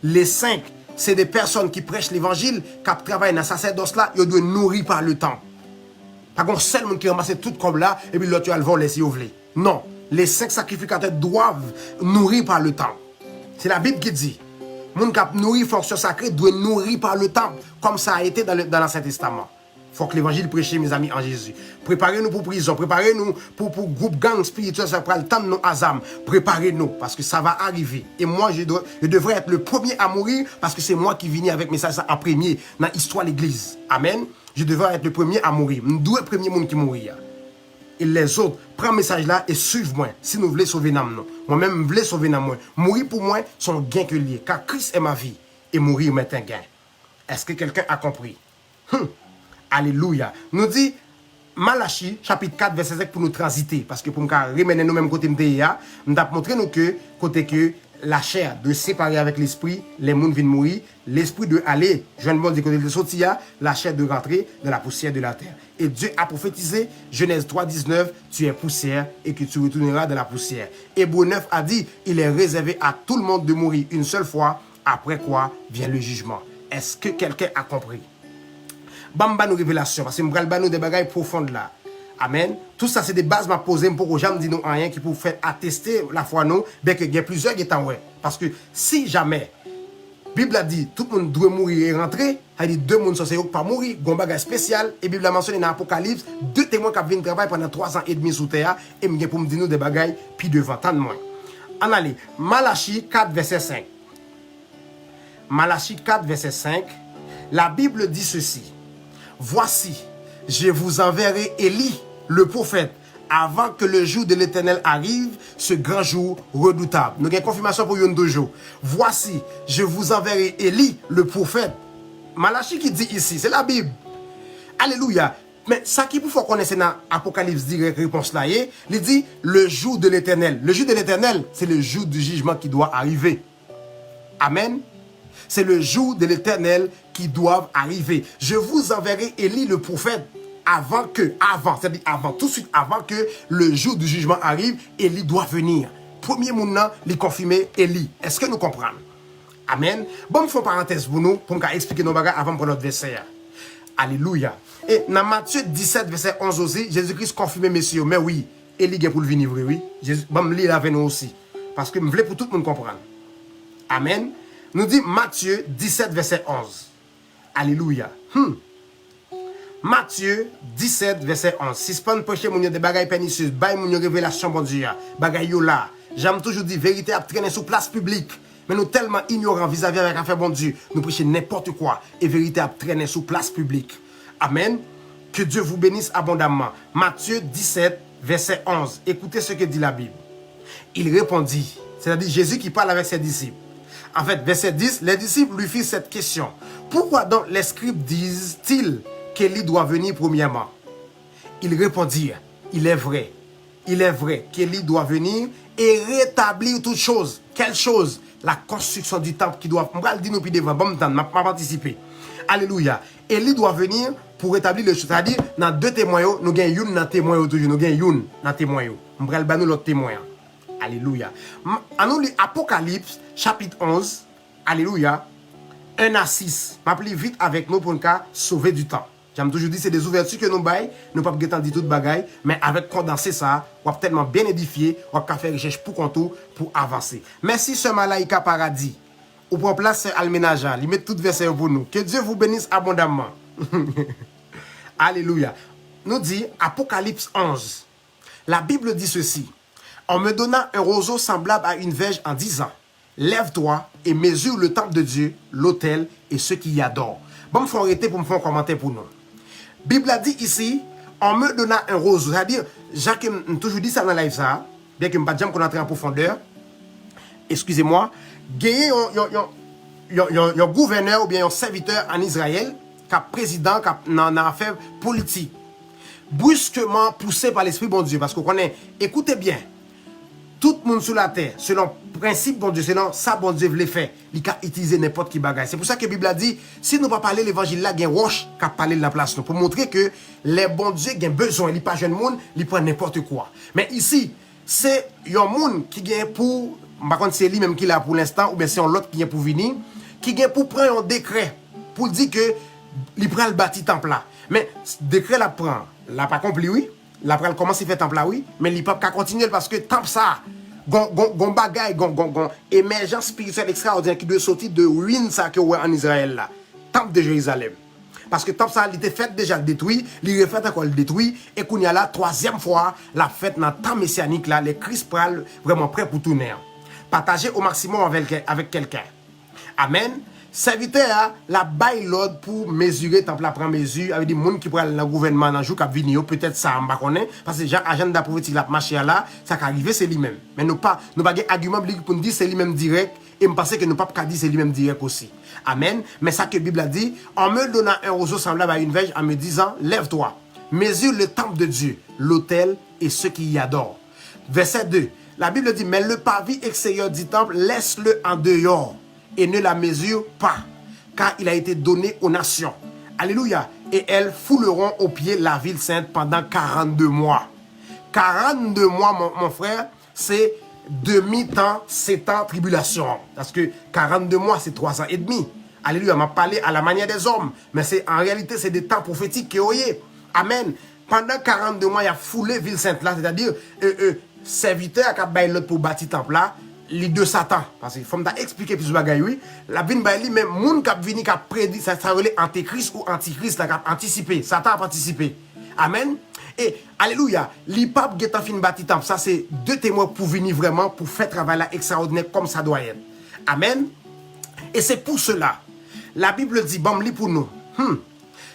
Les 5, c'est des personnes qui prêchent l'évangile, qui travaillent dans le sacerdoce là, ils doivent nourrir par le temps. Pas qu'on seul monde qui ramasse tout comme là, et puis l'autre tu vas le voler si vous voulez. Non, les 5 sacrificateurs doivent nourrir par le temps. C'est la Bible qui dit. Monde qui nourrit fonction sacrée doit nourrir par le temps, comme ça a été dans l'Ancien Testament. Il faut que l'évangile prêche, mes amis, en Jésus. Préparez-nous pour prison, préparez-nous pour groupe gang spirituel, ça prend le temps de nos azam. Préparez-nous, parce que ça va arriver. Et moi, je devrais être le premier à mourir, parce que c'est moi qui viens avec message en premier dans l'histoire de l'Église. Amen. Je devrais être le premier à mourir. Nous devons être le premier monde qui mourir. Et les autres, prennent le message là et suivez-moi. Si nous voulons sauver nous. Moi-même, je veux sauver nous. Mourir pour moi, c'est un gain que lié. Car Christ est ma vie. Et mourir m'est un gain. Est-ce que quelqu'un a compris? Alléluia. Nous dit Malachie, chapitre 4, verset 5 pour nous transiter. Parce que pour nous remener nous-mêmes côté de nous avons montré nous que côté que la chair de séparer avec l'esprit, les mondes viennent mourir. L'esprit de aller, je ne dis côté de sortir, la chair de rentrer dans la poussière de la terre. Et Dieu a prophétisé, Genèse 3, 19, tu es poussière et que tu retourneras dans la poussière. Hébreux 9 a dit, il est réservé à tout le monde de mourir une seule fois, après quoi vient le jugement. Est-ce que quelqu'un a compris? Bamba nos révélations, parce que nous avons des bagailles profondes là. Amen. Tout ça, c'est des bases que je pose pour que je ne dise rien qui pour faire attester la foi nous, bien qu'il y ait plusieurs qui sont ouais. Parce que si jamais, la Bible a dit, tout le monde doit mourir et rentrer, elle dit, 2 personnes sont pas mourir, il y a un bagage spécial, et la Bible a mentionné dans l'Apocalypse, 2 témoins qui viennent travailler pendant 3 ans et demi sous terre, et je pour me dire des bagailles, puis devant, tant de moins. En allez, Malachie 4, verset 5. Malachie 4, verset 5, la Bible dit ceci. Voici, je vous enverrai Élie, le prophète, avant que le jour de l'Éternel arrive, ce grand jour redoutable. Nous avons une confirmation pour Yon Dojo. Voici, je vous enverrai Élie, le prophète. Malachi qui dit ici, c'est la Bible. Alléluia. Mais ça qui faut connaître dans Apocalypse direct réponse là, il dit le jour de l'Éternel. Le jour de l'Éternel, c'est le jour du jugement qui doit arriver. Amen. C'est le jour de l'Éternel qui doit arriver. Je vous enverrai Élie le prophète c'est-à-dire avant, tout de suite avant que le jour du jugement arrive, Élie doit venir. Premier mouvement, il confirmer Élie. Est-ce que nous comprenons? Amen. Bon, je fais une parenthèse pour nous, pour expliquer nos bagages avant pour notre verset. Alléluia. Et dans Matthieu 17, verset 11 aussi, Jésus-Christ confirme, messieurs, mais oui, Élie est pour le venir, oui. Bon, je lis avec nous aussi. Parce que je voulais pour tout le monde comprendre. Amen. Nous dit Matthieu 17, verset 11. Alléluia. Matthieu 17, verset 11. Si ce n'est pas prêcher des bagailles pernicieuses, bail mon révélation, bon Dieu, bagaille là. J'aime toujours dire vérité à traîner sur place publique. Mais nous tellement ignorants vis-à-vis avec affaire bon Dieu, nous prêchons n'importe quoi et vérité à traîner sur place publique. Amen. Que Dieu vous bénisse abondamment. Matthieu 17, verset 11. Écoutez ce que dit la Bible. Il répondit, c'est-à-dire Jésus qui parle avec ses disciples. En fait, verset 10, les disciples lui firent cette question. Pourquoi donc les scribes disent-ils qu'Élie doit venir premièrement? Ils répondirent, il est vrai qu'Élie doit venir et rétablir toutes choses. Quelle chose? La construction du temple qui doit... On va le dire nous puis devant, bon temps, m'a participé. Alléluia. Élie doit venir pour rétablir les choses. C'est-à-dire, dans deux témoins, nous gagnons une dans témoin toujours. Nous gagnons une dans témoin. On va le l'autre témoin. Alléluia. En nous lit Apocalypse, chapitre 11. Alléluia. 1 à 6. M'appelez vite avec nous pour nous sauver du temps. J'aime toujours dire c'est des ouvertures que nous baillons. Nous ne pouvons pas dire toute bagaille. Mais avec condenser ça, on va tellement bien édifier. On va faire recherche pour contour pour avancer. Merci ce Malaïka Paradis. Ou pour place Alménaja. Il met toute verset pour nous. Que Dieu vous bénisse abondamment. Alléluia. Nous dit Apocalypse 11. La Bible dit ceci. On me donna un roseau semblable à une verge en disant, lève-toi et mesure le temple de Dieu, l'autel et ceux qui y adorent. Bon, il faut arrêter pour me faire un commentaire pour nous. Bible a dit ici, on me donna un roseau. C'est-à-dire, Jacques a toujours dit ça dans la live, ça, bien que je ne pas qu'on entre en profondeur. Excusez-moi. Gagné un gouverneur ou bien un serviteur en Israël, qui est président, qui a affaire politique. Brusquement poussé par l'Esprit bon Dieu. Parce qu'on connaît, écoutez bien, tout le monde sur la terre, selon le principe bon Dieu, selon ça bon Dieu voulait faire, il a utilisé n'importe qui bagaille. C'est pour ça que la Bible a dit, si nous ne pas parler l'évangile là, il y a un roche qui a parlé de la place. Pour montrer que les bons dieux ont besoin, ils ne pas jeune monde, ils prennent n'importe quoi. Mais ici, c'est un monde qui vient pour, par contre c'est lui-même qui l'a pour l'instant, ou bien c'est l'autre qui vient pour venir, qui vient pour prendre un décret, pour dire que il prend le bâti temple là. Mais décret la prend, l'a pas accompli, oui. La pral commence à faire temple là, oui, mais il ne peut pas continuer parce que temple ça, gon bagay, gon émergence spirituelle extraordinaire qui doit sortir de ruines ça que en Israël là. Temple de Jérusalem. Parce que temple ça, il était fait déjà détruit, il refait encore le détruit, et qu'on y a la troisième fois, la fête dans le temps messianique là, les Christ pral vraiment prêt pour tourner. Partager au maximum avec quelqu'un. Amen. Serviteur la bail l'ordre pour mesurer temple la prend mesure avec des gens qui prennent le gouvernement dans jour qui venir peut-être ça on pas connaît parce que Jean agenda prophétique la marché là ça qui arrivé c'est lui-même mais nous pas argument pour nous dire c'est lui-même direct et me penser que nous pas dire c'est lui-même direct aussi. Amen. Mais ça que la Bible a dit, en me donnant un roseau semblable à une verge en me disant lève-toi, mesure le temple de Dieu, l'autel et ceux qui y adorent. Verset 2. La Bible dit mais le parvis extérieur du temple laisse-le en dehors et ne la mesure pas, car il a été donné aux nations. Alléluia. Et elles fouleront aux pieds la ville sainte pendant 42 mois. 42 mois, mon frère, c'est demi-temps, 7 ans, tribulation. Parce que 42 mois, c'est 3 ans et demi. Alléluia, m'a parlé à la manière des hommes. Mais en réalité, c'est des temps prophétiques qui ont eu. Amen. Pendant 42 mois, il a foulé ville sainte là, c'est-à-dire, serviteur qui a baillé l'autre pour bâtir temple là, les deux Satan. Parce qu'il faut m'expliquer plus de bagaille, oui. La Bible dit même, moun qui a venu, qui a prédit, ça relève antéchrist ou antichrist, qui a anticipé. Satan a participé. Amen. Et, alléluia, l'IPAP qui a fin bâti temple, ça c'est deux témoins pour venir vraiment, pour faire travail là extraordinaire comme ça doit être. Amen. Et c'est pour cela, la Bible dit, bon, lis pour nous.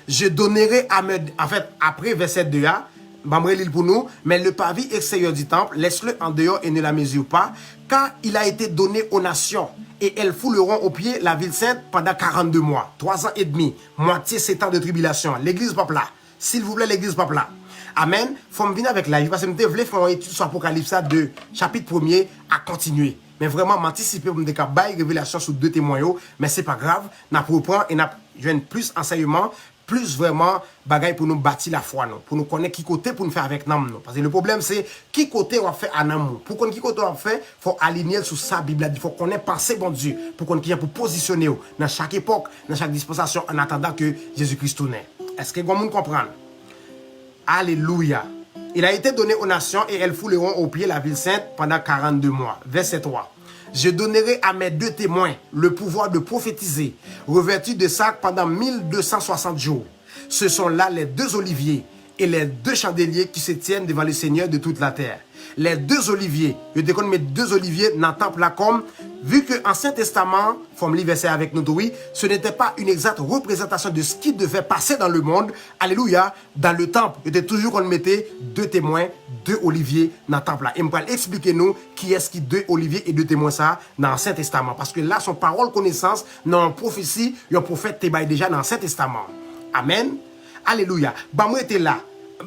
Je donnerai à me, en fait, après verset 2a, Bambrelil pour nous, mais le parvis extérieur du temple, laisse-le en dehors et ne la mesure pas, car il a été donné aux nations, et elles fouleront au pied la ville sainte pendant 42 mois, 3 ans et demi, moitié 7 ans de tribulation. L'église peuple là, s'il vous plaît, l'église peuple là. Amen. Faut me venir avec la vie, parce que je voulais faire une étude sur Apocalypse de chapitre 1er à continuer. Mais vraiment, m'anticiper pour me dire révélation sur 2 témoins, mais c'est pas grave, n'a reprend et n'a joint plus enseignement, plus vraiment bagaille pour nous bâtir la foi, non, pour nous connaître qui côté pour nous faire avec nous. Parce que le problème c'est qui côté on va faire en amour. Pour qu'on qui côté on va faire, faut aligner sur sa Bible, il faut qu'on ait pensé bon Dieu, pour qu'on ait pour positionner dans chaque époque, dans chaque dispensation en attendant que Jésus-Christ tourne. Est-ce que vous comprenez? Alléluia. Il a été donné aux nations et elles fouleront au pied la ville sainte pendant 42 mois. Verset 3. Je donnerai à mes 2 témoins le pouvoir de prophétiser, revêtus de sacs pendant 1260 jours. Ce sont là les 2 oliviers et les 2 chandeliers qui se tiennent devant le Seigneur de toute la terre. Les 2 oliviers, je déconne mes 2 oliviers dans le temple là comme, vu que l'Ancien Testament, faut me lire verset avec nous, oui, ce n'était pas une exacte représentation de ce qui devait passer dans le monde, alléluia, dans le temple. Il était toujours qu'on mettait 2 témoins, 2 oliviers dans le temple là. Et me parle expliquer nous qui est-ce qui 2 oliviers et 2 témoins ça dans l'Ancien Testament. Parce que là, son parole connaissance, dans la prophétie, le prophète t'ébaille déjà dans l'Ancien Testament. Amen. Alléluia. Bah, moi, j'étais là.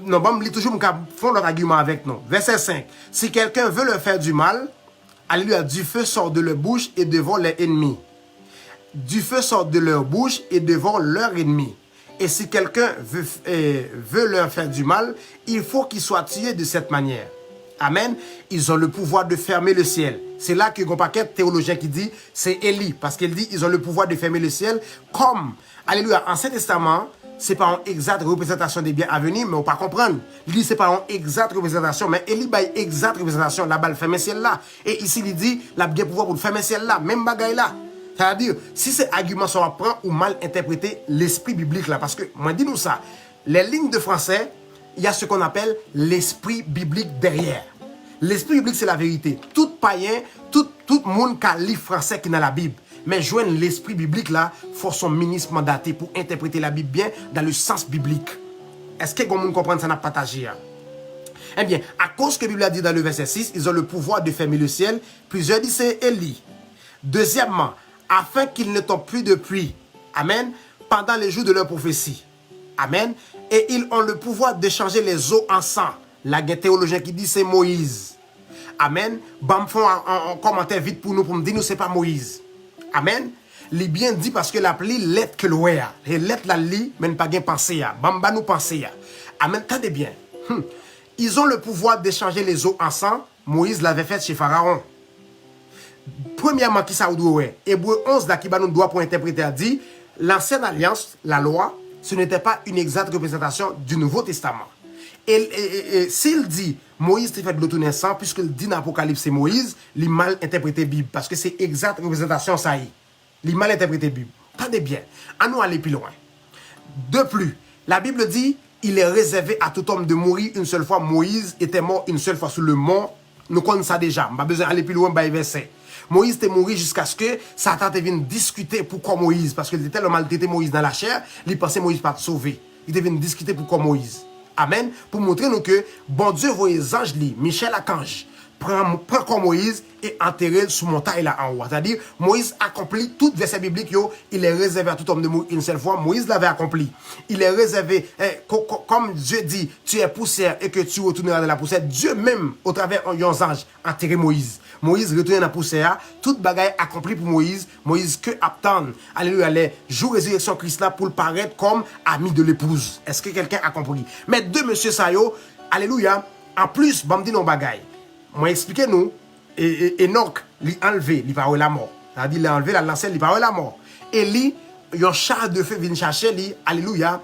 Non, bon, je lis toujours, je fais notre argument avec nous. Verset 5. Si quelqu'un veut leur faire du mal, alléluia, du feu sort de leur bouche et devant leurs ennemis. Du feu sort de leur bouche et devant leurs ennemis. Et si quelqu'un veut leur faire du mal, il faut qu'il soit tué de cette manière. Amen. Ils ont le pouvoir de fermer le ciel. C'est là que un paquet de théologiens qui dit, c'est Élie. Parce qu'il dit, ils ont le pouvoir de fermer le ciel. Comme, alléluia, en Ancien Testament, c'est pas une exacte représentation des biens à venir, mais on pas comprendre. Il dit, c'est pas une exacte représentation, mais Élie a une exacte représentation, là-bas, le fermer ciel là. Et ici, il dit, il a bien pouvoir pour le fermer ciel là, même bagaille là. C'est-à-dire, si ces arguments sont appris ou mal interprétés, l'esprit biblique là, parce que, moi, dis-nous ça, les lignes de français, il y a ce qu'on appelle l'esprit biblique derrière. L'esprit biblique, c'est la vérité. Tout païen, tout monde qui a livre français qui est dans la Bible, mais joindre l'esprit biblique là, faut son ministre mandaté pour interpréter la Bible bien dans le sens biblique. Est-ce que vous comprenez ça n'a pas partagé? Eh bien, à cause que la Bible a dit dans le verset 6, ils ont le pouvoir de fermer le ciel. Plusieurs disent c'est Élie. Deuxièmement, afin qu'il ne tombe plus de pluie. Amen. Pendant les jours de leur prophétie. Amen. Et ils ont le pouvoir de changer les eaux en sang. La théologien qui dit c'est Moïse. Amen. Bam font un commentaire vite pour nous dire nous c'est pas Moïse. Amen. Li bien dit parce que la pli lettre que l'oué a. Et lettre la li mais pas bien penser à. Bamba nous penser à. Amen. Tendez bien. Ils ont le pouvoir d'échanger les eaux en sang. Moïse l'avait fait chez Pharaon. Premièrement, qui ça ou Hébreu 11 là qui nous doit pour interpréter a dit l'ancienne alliance, la loi, ce n'était pas une exacte représentation du Nouveau Testament. Et s'il dit Moïse te fait de l'auto-naissance, puisqu'il dit dans l'Apocalypse c'est Moïse, il mal interprété Bible, parce que c'est exacte représentation ça y est. Il mal interprété Bible. Attendez bien, à nous aller plus loin. De plus, la Bible dit, il est réservé à tout homme de mourir une seule fois. Moïse était mort une seule fois sur le mont. Nous connaissons ça déjà. On n'a pas besoin d'aller plus loin par verset. Moïse était mort jusqu'à ce que Satan vienne discuter pourquoi Moïse, parce qu'il était tellement maltraité Moïse dans la chair, il pensait Moïse pas te sauver. Il devait discuter pourquoi Moïse. Amen. Pour montrer nous que bon Dieu voit les anges, Michel Archange, prend comme Moïse et enterré sous montagne là en haut. C'est-à-dire, Moïse accomplit tout verset biblique, il est réservé à tout homme de mourir une seule fois. Moïse l'avait accompli. Il est réservé, comme Dieu dit, tu es poussière et que tu retourneras dans la poussière. Dieu même, au travers d'un ange, enterré Moïse. Moïse retourne dans la poussière, toute bagaille accomplie pour Moïse. Moïse que attendre, alléluia, les jours de résurrection Christ là pour paraître comme ami de l'épouse. Est-ce que quelqu'un a compris? Mais deux monsieur Sayo, alléluia, en plus, bon me dit non bagaille. Moi expliquez nous, Enoch, lui enlevé, lui parle la mort. C'est-à-dire, il a enlevé la lancelle, lui parle la mort. Et lui, un char de feu vient chercher, lui, alléluia,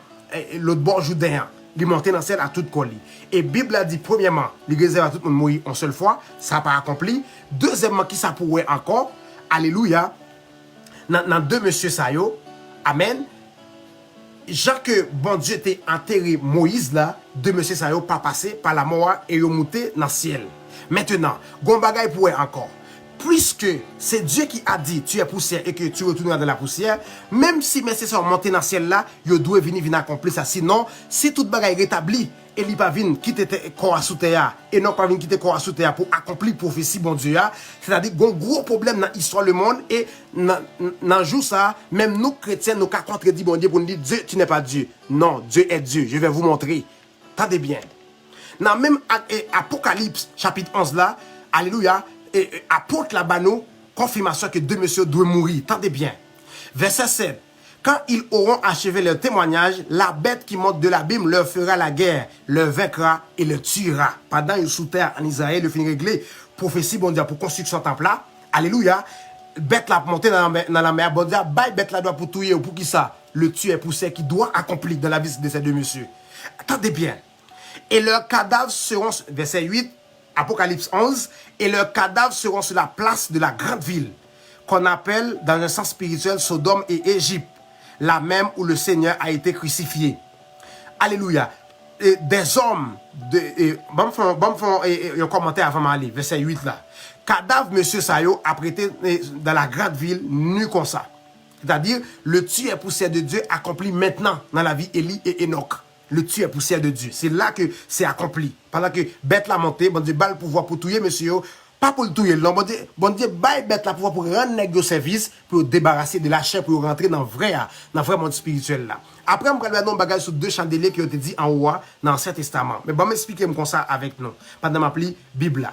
l'autre bord Jourdain. Il monte dans celle à toute colis. Et Bible a dit, premièrement, il réserve à tout le monde mourir une seule fois, ça n'a pas accompli. Deuxièmement, qui ça pourrait encore, alléluia, dans deux monsieur Sayo, amen. Jean que bon Dieu t'ait enterré Moïse là, deux monsieur Sayo pas passé par la mort et il monté dans le ciel. Maintenant, gon bagay pourrait encore. puisque c'est Dieu qui a dit, tu es poussière et que tu retourneras dans la poussière, même si mes sœurs montent dans le ciel là, ils doivent venir accomplir ça. Sinon, si toute bagaille rétablie, et il pas venir quitter corps sous terre et non pas venir quitter corps sous terre pour accomplir prophétie bon Dieu, c'est-à-dire qu'il y a un gros problème dans l'histoire du monde et dans jour ça, même nous chrétiens, nous avons contredit bon Dieu pour nous dire Dieu, tu n'es pas Dieu. Non, Dieu est Dieu. Je vais vous montrer. Attendez bien. Dans même Apocalypse chapitre 11 là, alléluia, apporte la bano confirmation que deux messieurs doivent mourir. Attendez bien. Verset 7. Quand ils auront achevé leur témoignage, la bête qui monte de l'abîme leur fera la guerre, leur vaincra et le tuera. Pendant une sous terre en Israël, le fin réglé, prophétie bon Dieu pour construction temple là. Alléluia. Bête la monter dans la mer, bon Dieu, bête la doit pour tuer ou pour qui ça? Le tuer pour ce qui doit accomplir dans la vie de ces deux messieurs. Attendez bien. Et leurs cadavres seront, verset 8, Apocalypse 11, et leurs cadavres seront sur la place de la grande ville, qu'on appelle dans un sens spirituel Sodome et Égypte, la même où le Seigneur a été crucifié. Alléluia. Et des hommes, un commentaire avant m'aller, verset 8 là. Cadavre, monsieur Sayo, a prêté dans la grande ville, nu comme ça. C'est-à-dire, le tuer poussière de Dieu accompli maintenant dans la vie Élie et Enoch. Le tuer poussière de Dieu. C'est là que c'est accompli. Pendant que bête la montée, bon Dieu, bat le pouvoir pour tuer, monsieur, pas pour le tuer, non, bon Dieu, bat bête la pouvoir pour rendre nègre au service, pour débarrasser de la chair, pour rentrer dans le vrai monde spirituel là. Après, on va nous bagage sur deux chandeliers qui ont été dit en haut dans l'Ancien Testament. Mais bon, m'expliquer comme ça avec nous. Pendant m'appeler Bible là.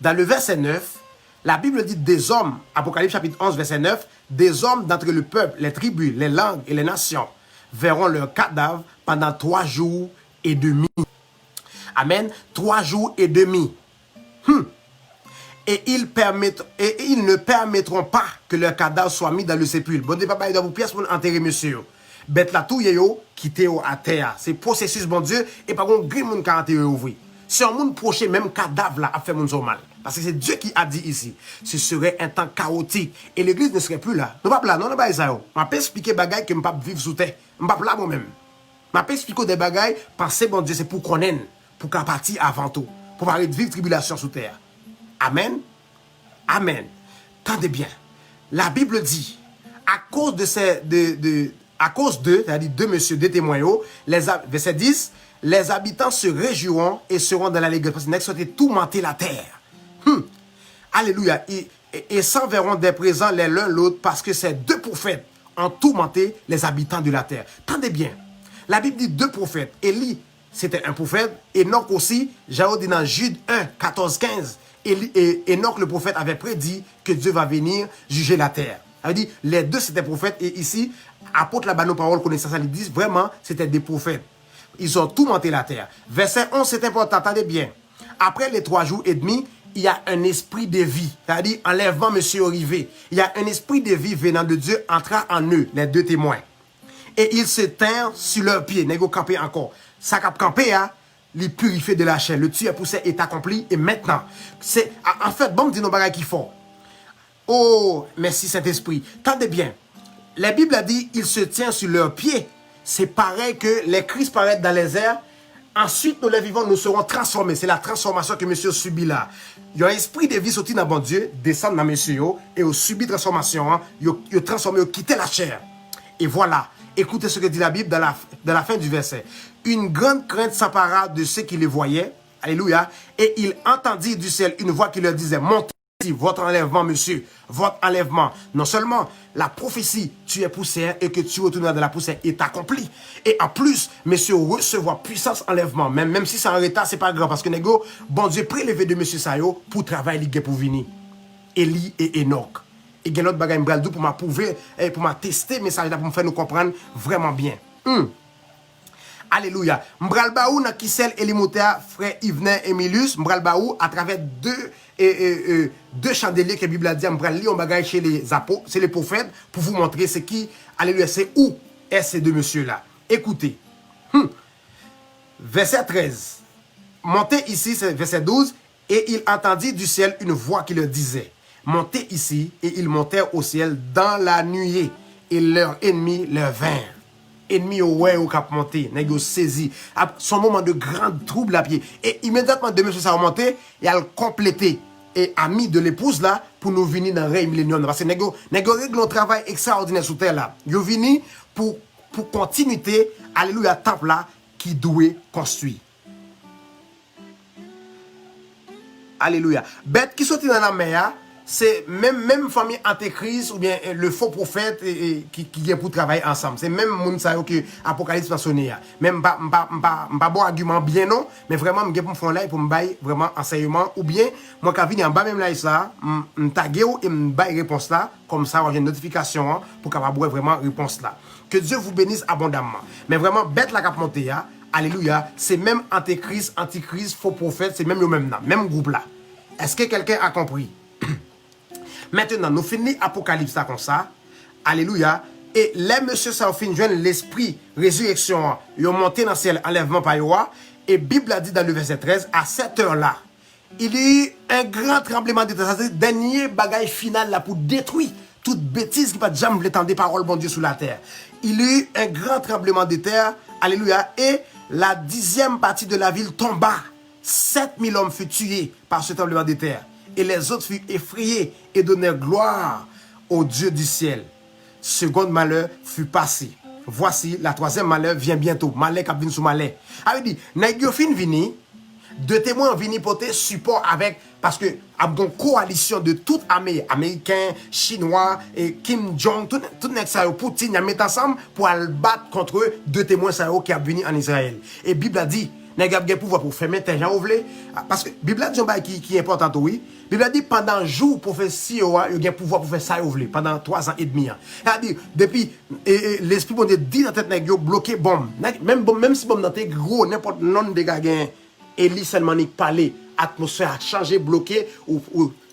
Dans le verset 9, la Bible dit des hommes, Apocalypse chapitre 11, verset 9, des hommes d'entre le peuple, les tribus, les langues et les nations verront leurs cadavres pendant 3 jours et demi. Amen. 3 jours et demi. Et ils ne permettront pas que leurs cadavres soient mis dans le sépulcre. Bon Dieu, papa, il doit vous pièce pour enterrer monsieur. Bête la tout yo, quitter à terre. C'est processus, bon Dieu, et pas contre grand monde qui a enterré ouvri. Si on monde proche, même cadavre là, a fait mon mal. Parce que c'est Dieu qui a dit ici. Ce serait un temps chaotique. Et l'église ne serait plus là. Nous pas là, non, pas ça. Je ne peux pas expliquer des bagailles que je ne peux pas vivre sous terre. Je ne peux pas là moi-même. Je ne peux pas expliquer des bagailles, penser, bon Dieu, c'est pour qu'on aime, pour qu'on partie avant tout. Pour parler de vivre tribulation sous terre. Amen. Amen. Tendez bien. La Bible dit, à cause de c'est-à-dire deux messieurs, deux témoins, verset 10, les habitants se réjouiront et seront dans l'allégresse parce qu'ils ont tourmenté la terre. Alléluia. Et s'enverront des présents l'un l'autre parce que ces deux prophètes ont tourmenté les habitants de la terre. Tendez bien. La Bible dit deux prophètes. Élie, c'était un prophète. Enoch aussi, j'ai dit dans Jude 1, 14, 15. Enoch, le prophète, avait prédit que Dieu va venir juger la terre. Ça veut dire, les deux, c'était prophètes. Et ici, apôtre la nos paroles, connaissance, ils disent vraiment, c'était des prophètes. Ils ont tourmenté la terre. Verset 11, c'est important, attendez bien. Après les 3 jours et demi, il y a un esprit de vie. C'est-à-dire, enlèvement, monsieur arrivé. Il y a un esprit de vie venant de Dieu, entra en eux, les deux témoins. Et ils se tinrent sur leurs pieds. N'est-ce pas camper encore? Ça cap camper, hein? Les purifier de la chair. Le tuer poussé est accompli. Et maintenant, c'est, en fait, bon, dit nos bagages qui font. Oh, merci Saint-Esprit. Tendez bien. La Bible a dit, ils se tiennent sur leurs pieds. C'est pareil que les Christ paraissent dans les airs. Ensuite, nous les vivants, nous serons transformés. C'est la transformation que monsieur subit là. Il y a un esprit de vie sorti dans bon Dieu, descend dans monsieur, et au subit transformation, il transformé, il quitté la chair. Et voilà. Écoutez ce que dit la Bible dans la fin du verset. Une grande crainte s'empara de ceux qui les voyaient. Alléluia. Et il entendit du ciel une voix qui leur disait, montez ici, votre enlèvement, monsieur, votre enlèvement. Non seulement la prophétie, tu es poussière et que tu retourneras dans la poussière est accomplie. Et en plus, monsieur, recevoir puissance enlèvement. Même si c'est en retard, c'est pas grave. Parce que, négo, bon Dieu prélevé de monsieur Sayo pour travailler pour venir. Élie et Enoch. Et il y a l'autre bagage pour m'approuver, pour m'attester, mais ça pour me faire nous comprendre vraiment bien. Alléluia. M'bralbaou na Kisel et Limotea, frère Yvenin et Emilius, m'bralbaou à travers deux chandeliers que la Bible a dit, m'bral li on bagage chez les apôtres, c'est les prophètes, pour vous montrer ce qui, alléluia, c'est où est ces deux messieurs-là. Écoutez. Verset 13. Montez ici, c'est verset 12, et il entendit du ciel une voix qui leur disait, montez ici, et ils montèrent au ciel dans la nuée, et leurs ennemis leur vinrent. Ennemis au cap monté, nèg saisi. Son moment de grand trouble à pied. Et immédiatement de monsieur ça remonté, et a complété. et amis de l'épouse là pour nous venir dans le règne millénium. Parce que nous avons un travail extraordinaire sur terre là. Nous venons pour continuité, alléluia, temple là qui doit construire. Alléluia. Bête qui sortit dans la mer, c'est même famille antéchrist ou bien le faux prophète qui vient pour travailler ensemble. C'est même moun sa yo que Apocalypse mentionné. Même pas bon argument bien non, mais vraiment me pour faire là pour me bailler vraiment enseignement ou bien moi quand venir en bas même là ça, me taguer ou et me bailler réponse là comme ça j'ai une notification pour capable vraiment réponse là. Que Dieu vous bénisse abondamment. Mais vraiment bête la cap monter là. Alléluia, c'est même antéchrist, faux prophète, c'est même le même groupe là. Est-ce que quelqu'un a compris? Maintenant, nous finissons Apocalypse comme ça. Alléluia. Et les messieurs ça fin joindre l'esprit résurrection, ils ont monté dans le ciel, enlèvement par Yoa. Et Bible a dit dans le verset 13, à cette heure-là, il y a eu un grand tremblement de terre. C'est-à-dire, dernier bagage final là pour détruire toute bêtise qui va jamais l'étendre des paroles bon Dieu sur la terre. Il y a eu un grand tremblement de terre. Alléluia. Et la 10e partie de la ville tomba. 7000 hommes furent tués par ce tremblement de terre. Et les autres furent effrayés et donnèrent gloire au Dieu du ciel. Second malheur fut passé. Voici, la 3e malheur vient bientôt. Malheur qui vient sous malheur. A dit, nèg yo fin vini, deux témoins vini porter support avec, parce que a une coalition de toute armée, américains, chinois, et Kim Jong, tout nèg sa yo, Poutine, y met ensemble pour battre contre eux, deux témoins sa yo qui a venu en Israël. Et Bible a dit, nèg a bien pouvoir pour fermer tes gens ouvlé, parce que Bible a dit qui est important oui. Bible a dit pendant un jour prophétie il y a pouvoir pour faire ça ouvlé pendant 3 ans et demi. Il a dit depuis l'esprit bon Dieu dit dans tête nèg yo bloqué bombe. Même si bombe dans tête gros n'importe non de gain Eli seulement ni parler atmosphère a changé bloqué ou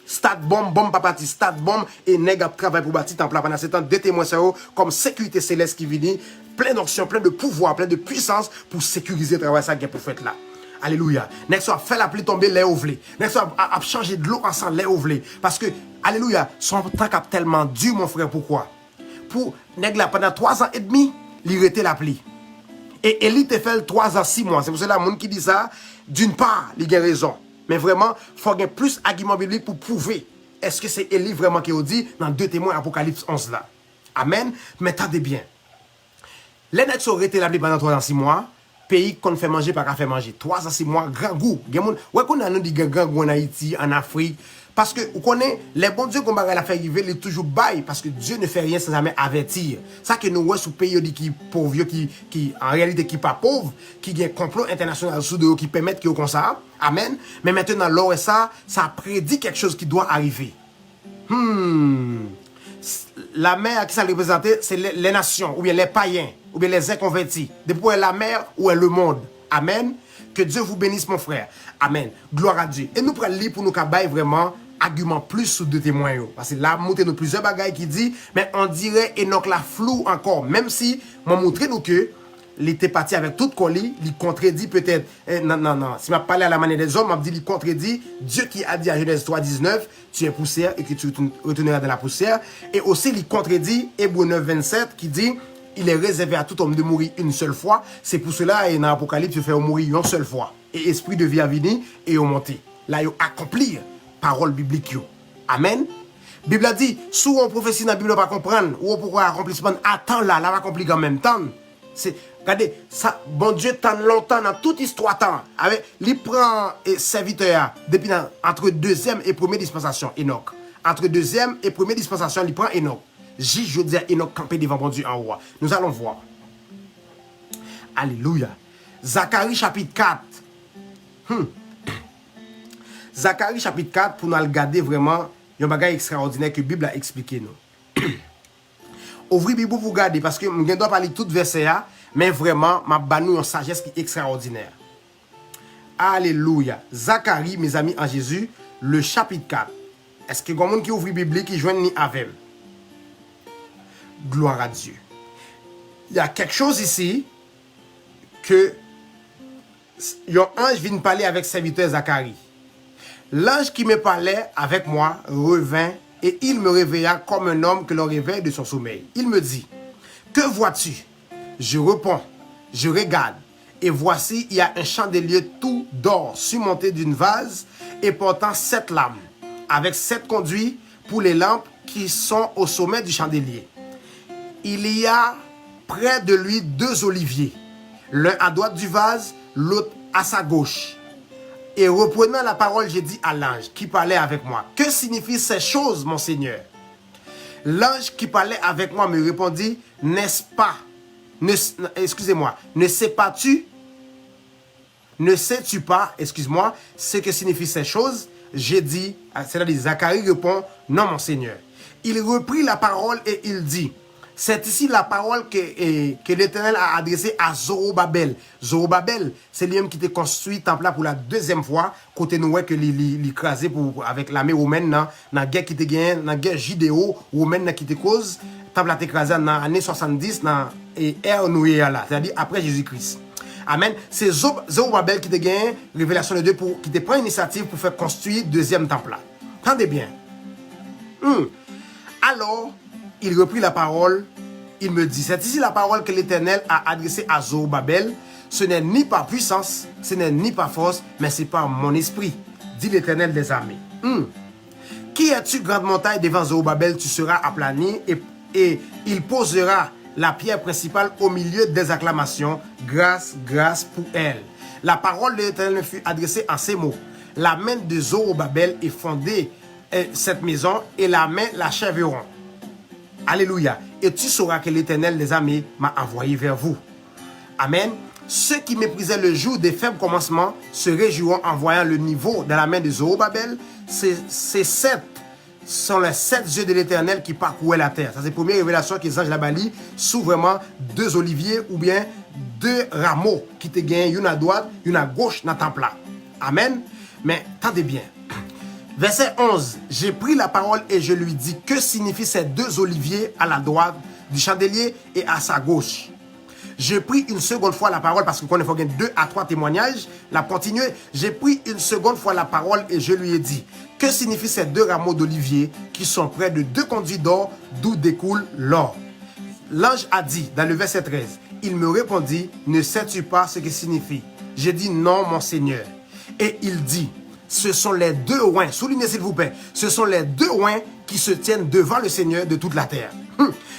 stade bombe pas parti stade bombe et nèg a travail pour bâtir temple pendant ce temps deux témoins comme sécurité céleste qui vient plein d'onction plein de pouvoir plein de puissance pour sécuriser le travail ça qui pour fait là. Alléluia. Nèg soit fait la pluie tomber les ouvlé. Nèg soit a changer de l'eau ensemble les ouvlé parce que alléluia, son temps cap tellement dur mon frère pourquoi? Pour nèg là pendant 3 ans et demi, il était la pluie. Et Eli te fait 3 ans 6 mois. C'est pour cela monde qui dit ça, d'une part, il a raison. Mais vraiment, il faut avoir plus d'arguments bibliques pour prouver est-ce que c'est Eli vraiment qui a dit dans 2 témoins Apocalypse 11 là. Amen. Mais attendez bien. Les nèg sont restés là pendant 3 ans 6 mois. Pays qu'on fait manger, pas qu'à faire manger. 3 à 6 mois, grand goût. Ouais, qu'on a nous dit grand goût en Haïti, en Afrique. Parce que, vous connaissez, les bons dieux qu'on va la faire arriver, ils toujours bail. Parce que Dieu ne fait rien sans jamais avertir. Ça que nous, ouais, sous pays qui pauvre, qui, en réalité, qui pas pauvre, qui a un complot international sous de qui permettent qu'il y ait comme ça. Amen. Mais maintenant, l'or et ça prédit quelque chose qui doit arriver. La mer qui ça représente, c'est les nations, ou bien les païens, ou bien les inconvertis. Depuis la mer ou le monde. Amen. Que Dieu vous bénisse, mon frère. Amen. Gloire à Dieu. Et nous prenons lire pour nous cabaye vraiment argument plus sur 2 témoins. Parce que là, montrez nous plusieurs bagailles qui dit, mais on dirait Enoch la flou encore. Même si, moi montré nous que, il était parti avec tout colis, il contredit peut-être, non. Si je parle à la manière des hommes, je dit, il contredit Dieu qui a dit à Genèse 3,19, tu es poussière et que tu retourneras dans la poussière. Et aussi, il contredit Hébreux 9,27 qui dit, il est réservé à tout homme de mourir une seule fois. C'est pour cela, et dans l'Apocalypse, il fait mourir une seule fois. Et esprit de vie a venu et au monté. Là, il accompli parole biblique. Amen. La Bible a dit, si on prophétie dans la Bible, on va comprendre, ou pourquoi accomplissement, attends là, va accomplir en même temps. C'est, regardez, ça, bon Dieu, tant longtemps, dans toute histoire, il prend serviteur depuis entre 2e et 1er dispensation, Enoch. Entre 2e et 1er dispensation, il prend Enoch. Je dis à Enoch campé devant bon Dieu en roi. Nous allons voir. Alléluia. Zacharie chapitre 4. Zacharie chapitre 4, pour nous regarder vraiment, il y a un bagage extraordinaire que la Bible a expliqué nous. Ouvrez la Bible pour regarder, parce que je ne dois pas lire tout verset, mais vraiment, je vais nous une sagesse qui est extraordinaire. Alléluia. Zacharie, mes amis en Jésus, le chapitre 4. Est-ce que quelqu'un qui ouvre la Bible qui joint ni avec? Gloire à Dieu. Il y a quelque chose ici que un ange vient parler avec serviteur Zacharie. L'ange qui me parlait avec moi revint et il me réveilla comme un homme que l'on réveille de son sommeil. Il me dit, que vois-tu? Je réponds, je regarde et voici il y a un chandelier tout d'or surmonté d'une vase et portant 7 lames. avec 7 conduits pour les lampes qui sont au sommet du chandelier. Il y a près de lui 2 oliviers, l'un à droite du vase, l'autre à sa gauche. Et reprenant la parole, j'ai dit à l'ange qui parlait avec moi, « Que signifient ces choses, mon Seigneur ?» L'ange qui parlait avec moi me répondit, « N'est-ce pas, excusez-moi, ne sais-tu pas, excuse-moi, ce que signifient ces choses ?» J'ai dit, c'est-à-dire Zacharie répond, « Non, mon Seigneur. » Il reprit la parole et il dit, c'est ici la parole que l'Éternel a adressée à Zorobabel. Zorobabel, c'est lui-même qui a construit le temple là pour la 2e fois, côté nous que l'écrasé avec l'armée romaine dans la guerre qui était gagnée, dans la guerre judéo romaine qui était cause, le temple a été écrasé dans les années 70 dans l'ère là, c'est-à-dire après Jésus-Christ. Amen. C'est Zorobabel qui a gagné révélation de Dieu qui prend l'initiative pour faire construire le 2e temple là. Entendez bien. Alors, il reprit la parole, il me dit, c'est ici la parole que l'Éternel a adressée à Zorobabel, ce n'est ni par puissance, ce n'est ni par force, mais c'est par mon esprit, dit l'Éternel des armées. Qui es-tu, grande montagne, devant Zorobabel, tu seras aplani, et il posera la pierre principale au milieu des acclamations, grâce, grâce pour elle. La parole de l'Éternel fut adressée en ces mots. La main de Zorobabel est fondée cette maison, et la main l'achèveront. Alléluia. Et tu sauras que l'Éternel des armées m'a envoyé vers vous. Amen. Ceux qui méprisaient le jour des faibles commencements se réjouiront en voyant le niveau de la main de Zorobabel. Ces 7 sont les 7 yeux de l'Éternel qui parcouraient la terre. Ça, c'est la première révélation que les anges là-bas sous vraiment 2 oliviers ou bien 2 rameaux qui te gagnent, une à droite, une à gauche dans le temple là. Amen. Mais attendez bien. Verset 11, j'ai pris la parole et je lui dis, que signifient ces 2 oliviers à la droite du chandelier et à sa gauche? Je pris une seconde fois la parole, parce que qu'on faut gagner 2 à 3 témoignages, la continuer. J'ai pris une seconde fois la parole et je lui ai dit, que signifient ces 2 rameaux d'olivier qui sont près de 2 conduits d'or d'où découle l'or? L'ange a dit, dans le verset 13, il me répondit, ne sais-tu pas ce que signifie? J'ai dit, non, mon Seigneur. Et il dit, ce sont les 2 oins, soulignez s'il vous plaît, ce sont les 2 oins qui se tiennent devant le Seigneur de toute la terre.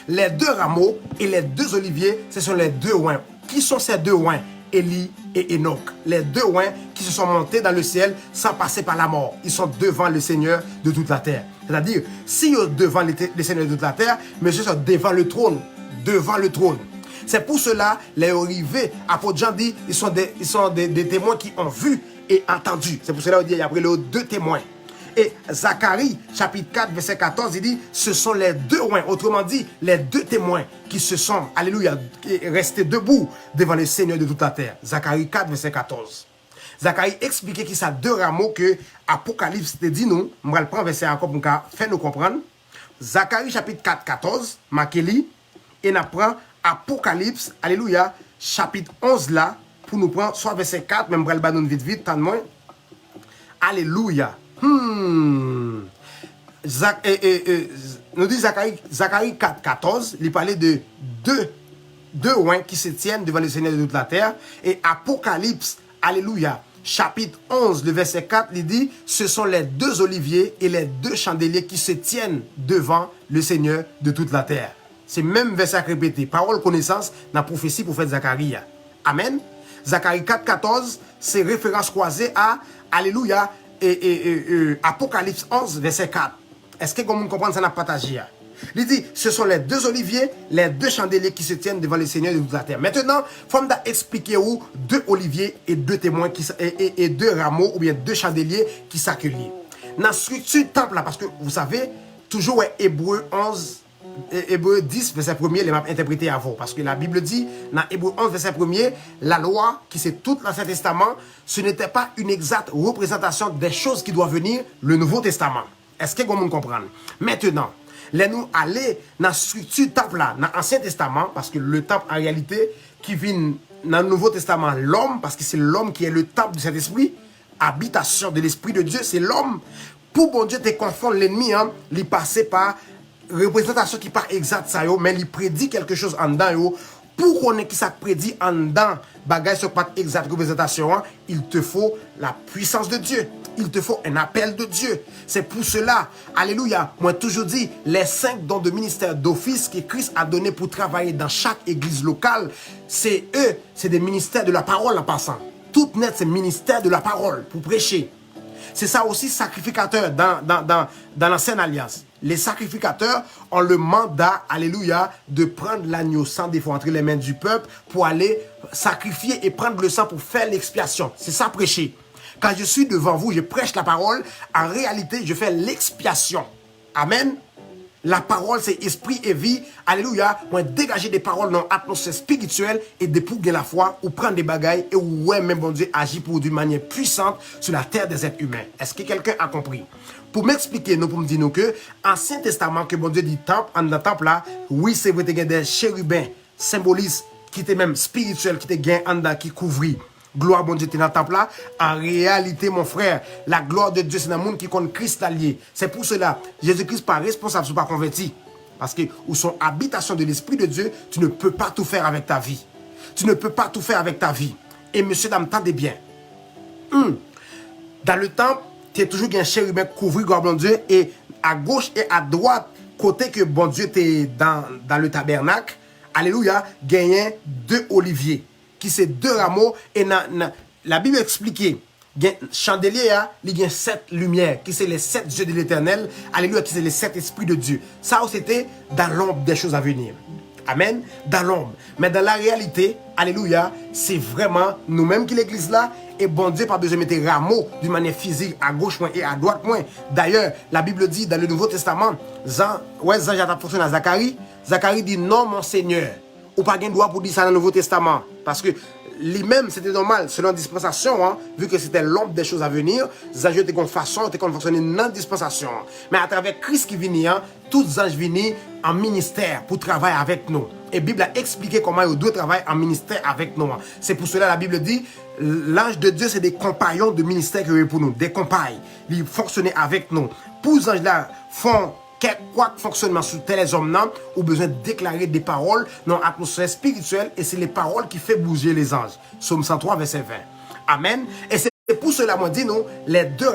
Les 2 rameaux et les 2 oliviers, ce sont les 2 oins. Qui sont ces 2 oins? Élie et Enoch. Les 2 oins qui se sont montés dans le ciel sans passer par la mort. Ils sont devant le Seigneur de toute la terre. C'est-à-dire, s'ils sont devant le Seigneur de toute la terre, mais ils sont devant le trône. Devant le trône. C'est pour cela, les arrivés, apôtre Jean dit, ils sont des témoins qui ont vu et entendu. C'est pour cela qu'il dit, après les 2 témoins. Et Zacharie, chapitre 4, verset 14, il dit, ce sont les 2 oins, autrement dit, les 2 témoins qui se sont, alléluia, restés debout devant le Seigneur de toute la terre. Zacharie 4, verset 14. Zacharie expliquait qu'il y a 2 rameaux que Apocalypse te dit nous, je vais le prendre verset encore pour faire nous comprendre. Zacharie, chapitre 4, 14, Makeli, et nous prend Apocalypse, alléluia, chapitre 11 là, pour nous prendre soit verset 4, même pour le vite, tant de moins. Alléluia. Nous dit Zacharie 4, 14, il parlait de 2 oins qui se tiennent devant le Seigneur de toute la terre. Et Apocalypse, alléluia, chapitre 11, le verset 4, il dit, ce sont les 2 oliviers et les 2 chandeliers qui se tiennent devant le Seigneur de toute la terre. C'est même verset répété. Parole connaissance dans la prophétie pour faire Zacharie. Amen. Zacharie 4, 14, c'est référence croisée à, alléluia, Apocalypse 11, verset 4. Est-ce que vous comprenez ça n'a partagé? Il dit, ce sont les 2 oliviers, les 2 chandeliers qui se tiennent devant le Seigneur de toute la terre. Maintenant, il faut expliquer où 2 oliviers et 2 témoins et 2 rameaux ou bien 2 chandeliers qui s'accueillent. Dans la structure temple là, parce que vous savez, toujours Hébreu 11, Hébreu 10, verset 1er, les m'a interprété avant. Parce que la Bible dit, dans Hébreu 11, verset 1er, la loi, qui c'est tout l'Ancien Testament, ce n'était pas une exacte représentation des choses qui doivent venir, le Nouveau Testament. Est-ce que vous comprenez? Maintenant, les nous aller dans la structure temple là, dans l'Ancien Testament, parce que le temple en réalité, qui vient dans le Nouveau Testament, l'homme, parce que c'est l'homme qui est le temple de cet esprit, habitation de l'Esprit de Dieu, c'est l'homme. Pour bon Dieu te confondre l'ennemi, hein, il passait par représentation qui pas exacte ça yo, mais il prédit quelque chose en dedans yo pour qu'on ait qui ça prédit en dedans, bagage sur pas exact représentation, il te faut la puissance de Dieu. Il te faut un appel de Dieu. C'est pour cela, alléluia, moi toujours dit, les 5 dons de ministère d'office que Christ a donné pour travailler dans chaque église locale, c'est eux, c'est des ministères de la parole en passant. Tout net, c'est ministère de la parole pour prêcher. C'est ça aussi, sacrificateur dans l'ancienne alliance. Les sacrificateurs ont le mandat, alléluia, de prendre l'agneau sans défaut entre les mains du peuple pour aller sacrifier et prendre le sang pour faire l'expiation. C'est ça prêcher. Quand je suis devant vous, je prêche la parole. En réalité, je fais l'expiation. Amen. La parole, c'est esprit et vie. Alléluia. Moi, dégager des paroles dans l'atmosphère spirituelle et de pour la foi ou prendre des bagailles et ouais, même bon Dieu agit pour d'une manière puissante sur la terre des êtres humains. Est-ce que quelqu'un a compris? Pour m'expliquer, nous, pour me dire nous que, Ancien Testament, que bon Dieu dit temple, en le temple là, oui, c'est vrai, des chérubins, symbolisent, qui étaient même spirituels, qui étaient gain en dedans, qui couvrit. Gloire, bon Dieu, t'es dans le temple là. En réalité, mon frère, la gloire de Dieu, c'est dans le monde qui compte Christ allié. C'est pour cela, Jésus-Christ pas responsable, si pas converti. Parce que, où son habitation de l'Esprit de Dieu, tu ne peux pas tout faire avec ta vie. Tu ne peux pas tout faire avec ta vie. Et monsieur, dame, tendez bien. Dans le temple, tu es toujours un chérubin couvri, gloire, bon Dieu, et à gauche et à droite, côté que bon Dieu t'es dans le tabernacle, alléluia, gagné 2 oliviers. Qui c'est 2 rameaux et la Bible explique chandelier il y a 7 lumières qui c'est les 7 yeux de l'Éternel, alléluia, qui c'est les 7 esprits de Dieu. Ça c'était dans l'ombre des choses à venir. Amen, dans l'ombre. Mais dans la réalité, alléluia, c'est vraiment nous-mêmes qui l'église là et bon Dieu pas besoin de mettre rameaux d'une manière physique à gauche moins et à droite moins. D'ailleurs, la Bible dit dans le Nouveau Testament, Jean a fonctionné à Zacharie, Zacharie dit non mon Seigneur. Ou pas de droit pour dire ça dans le Nouveau Testament. Parce que lui-même, c'était normal, selon dispensation, vu que c'était l'ombre des choses à venir, les anges étaient en façon, étaient fonctionner dans la dispensation. Mais à travers Christ qui vient, tous les anges viennent en ministère pour travailler avec nous. Et la Bible a expliqué comment ils doivent travailler en ministère avec nous. C'est pour cela que la Bible dit, l'ange de Dieu, c'est des compagnons de ministère qui sont pour nous, des compagnes. Ils fonctionnent avec nous. Pour les anges-là, font quoi fonctionnement sur tel hommes ou besoin de déclarer des paroles dans l'atmosphère spirituelle et c'est les paroles qui fait bouger les anges. Psaume 103 verset 20. Amen. Et c'est pour cela moi dis nous les 2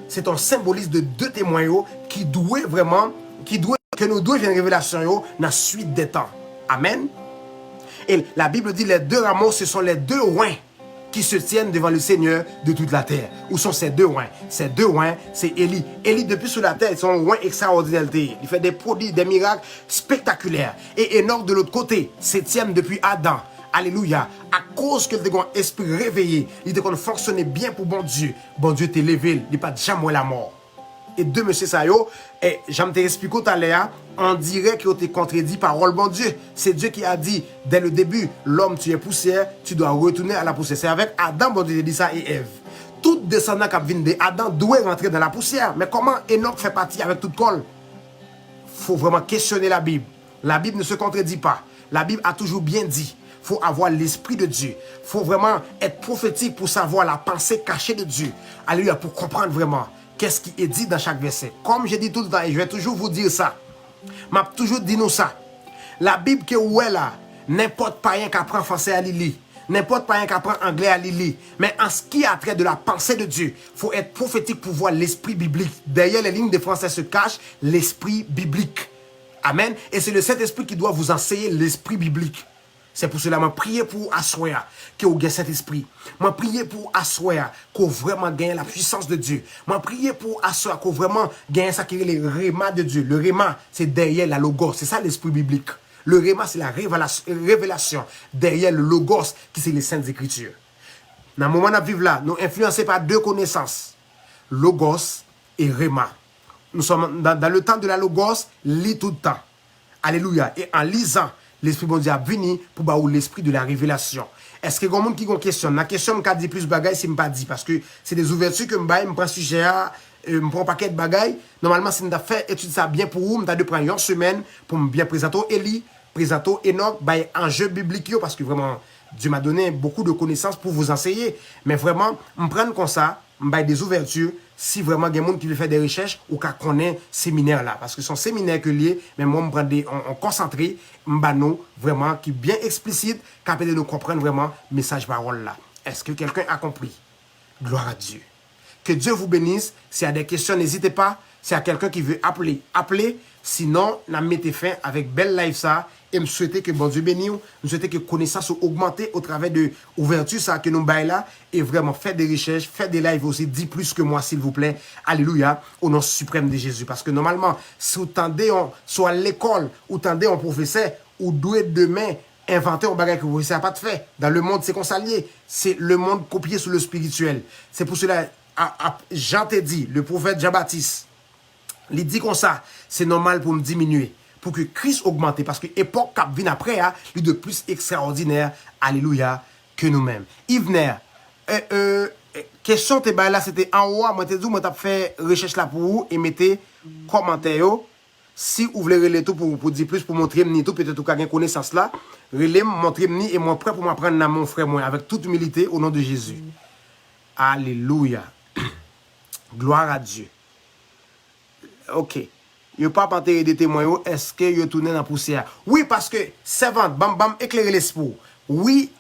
c'est un symbolisme de 2 témoins qui doit vraiment que nous devons une révélation dans la suite des temps. Amen. Et la Bible dit les 2 rameaux ce sont les 2 oins qui se tiennent devant le Seigneur de toute la terre. Où sont ces 2 oins? Ces 2 oins, c'est Élie. Élie, depuis sur la terre, ils sont oins extraordinaires. Il fait des prodiges, des miracles spectaculaires. Et Enoch, de l'autre côté, 7e depuis Adam. Alléluia. À cause que tu as un esprit réveillé, il te fonctionner bien pour bon Dieu. Bon Dieu t'est levé, il n'est pas jamais la mort. Et 2 monsieur Sayo, et j'aime te expliquer tout à l'heure, on dirait qu'il a contredit parole bon Dieu. C'est Dieu qui a dit dès le début, l'homme tu es poussière, tu dois retourner à la poussière. C'est avec Adam bon Dieu dit ça et Ève. Tout descendant qui vient de Adam doit rentrer dans la poussière. Mais comment Enoch fait partie avec toute colle? Il faut vraiment questionner la Bible. La Bible ne se contredit pas. La Bible a toujours bien dit. Il faut avoir l'esprit de Dieu. Il faut vraiment être prophétique pour savoir la pensée cachée de Dieu. Alléluia, pour comprendre vraiment qu'est-ce qui est dit dans chaque verset. Comme je dis tout le temps, et je vais toujours vous dire ça. M'a toujours dit nous ça. La Bible que où est là, n'importe païen qui apprend français à Lili, n'importe païen qui apprend anglais à Lili, mais en ce qui a trait de la pensée de Dieu, il faut être prophétique pour voir l'esprit biblique. Derrière les lignes de français se cache l'esprit biblique. Amen. Et c'est le Saint-Esprit qui doit vous enseigner l'esprit biblique. C'est pour cela que je prie pour asseoir que vous gagnez cet esprit. Je prie pour asseoir que vous vraiment gagnez la puissance de Dieu. Je prie pour asseoir que vous vraiment gagnez ça qui est le réma de Dieu. Le réma, c'est derrière la logos. C'est ça l'esprit biblique. Le réma, c'est la révélation derrière le logos qui c'est les saintes écritures. Dans le moment où nous vivons là, nous influencés par 2 connaissances. Logos et réma. Nous sommes dans le temps de la logos, lis tout le temps. Alléluia. Et en lisant, l'esprit bon Dieu a venu pour baou l'esprit de la révélation. Est-ce que y a des gens qui ont question? La question me dit plus bagaille, c'est pas dit parce que c'est des ouvertures que me prend sujet me prend un paquet de bagaille. Normalement si m'ta fait étude ça bien pour vous, m'ta de prendre une semaine pour me bien présenter Élie, présenter Enoch, bail enjeu biblique parce que vraiment Dieu m'a donné beaucoup de connaissances pour vous enseigner, mais vraiment me prendre comme ça m'baille des ouvertures si vraiment il y a des gens qui veulent faire des recherches ou qui connaissent séminaire là parce que son séminaire que lié mais moi me prend des on concentré m'bano vraiment qui bien explicite qui permet de nous comprendre vraiment message parole là. Est-ce que quelqu'un a compris? Gloire à Dieu. Que Dieu vous bénisse. S'il y a des questions, n'hésitez pas. S'il y a quelqu'un qui veut appeler, appelez. Sinon, nous mettez fin avec belle live ça. Et me souhaiter que bon Dieu bénisse. Nous souhaiter que connaissance augmente au travers de ouverture ça que nous baillons là. Et vraiment, faites des recherches, faites des lives aussi. Dis plus que moi, s'il vous plaît. Alléluia. Au nom suprême de Jésus. Parce que normalement, si vous tendez, soit à l'école, ou tendez un professeur, ou doué demain, inventer un bagage que vous ne pas de fait. Dans le monde, c'est qu'on s'allie. C'est le monde copié sur le spirituel. C'est pour cela, Jean te dit, le prophète Jean-Baptiste, il dit comme ça, c'est normal pour me diminuer, pour que Christ augmente, parce que l'époque qui vient après, lui de plus extraordinaire, alléluia, que nous-mêmes. Yves, question, là, c'était en haut, moi, moi, t'ai fait recherche là pour vous, et mettez commentaire. Si vous voulez relayer tout pour dire plus, pour montrer tout, peut-être que vous avez connaissance là, relayer, montrer et moi prêt pour m'apprendre à mon frère, moi, avec toute humilité, au nom de Jésus. Alléluia. Gloire à Dieu. Ok. Yo pas enterré des témoins, est-ce que yo tourné dans la poussière? Oui, parce que servante, bam bam, éclairer l'esprit. Oui,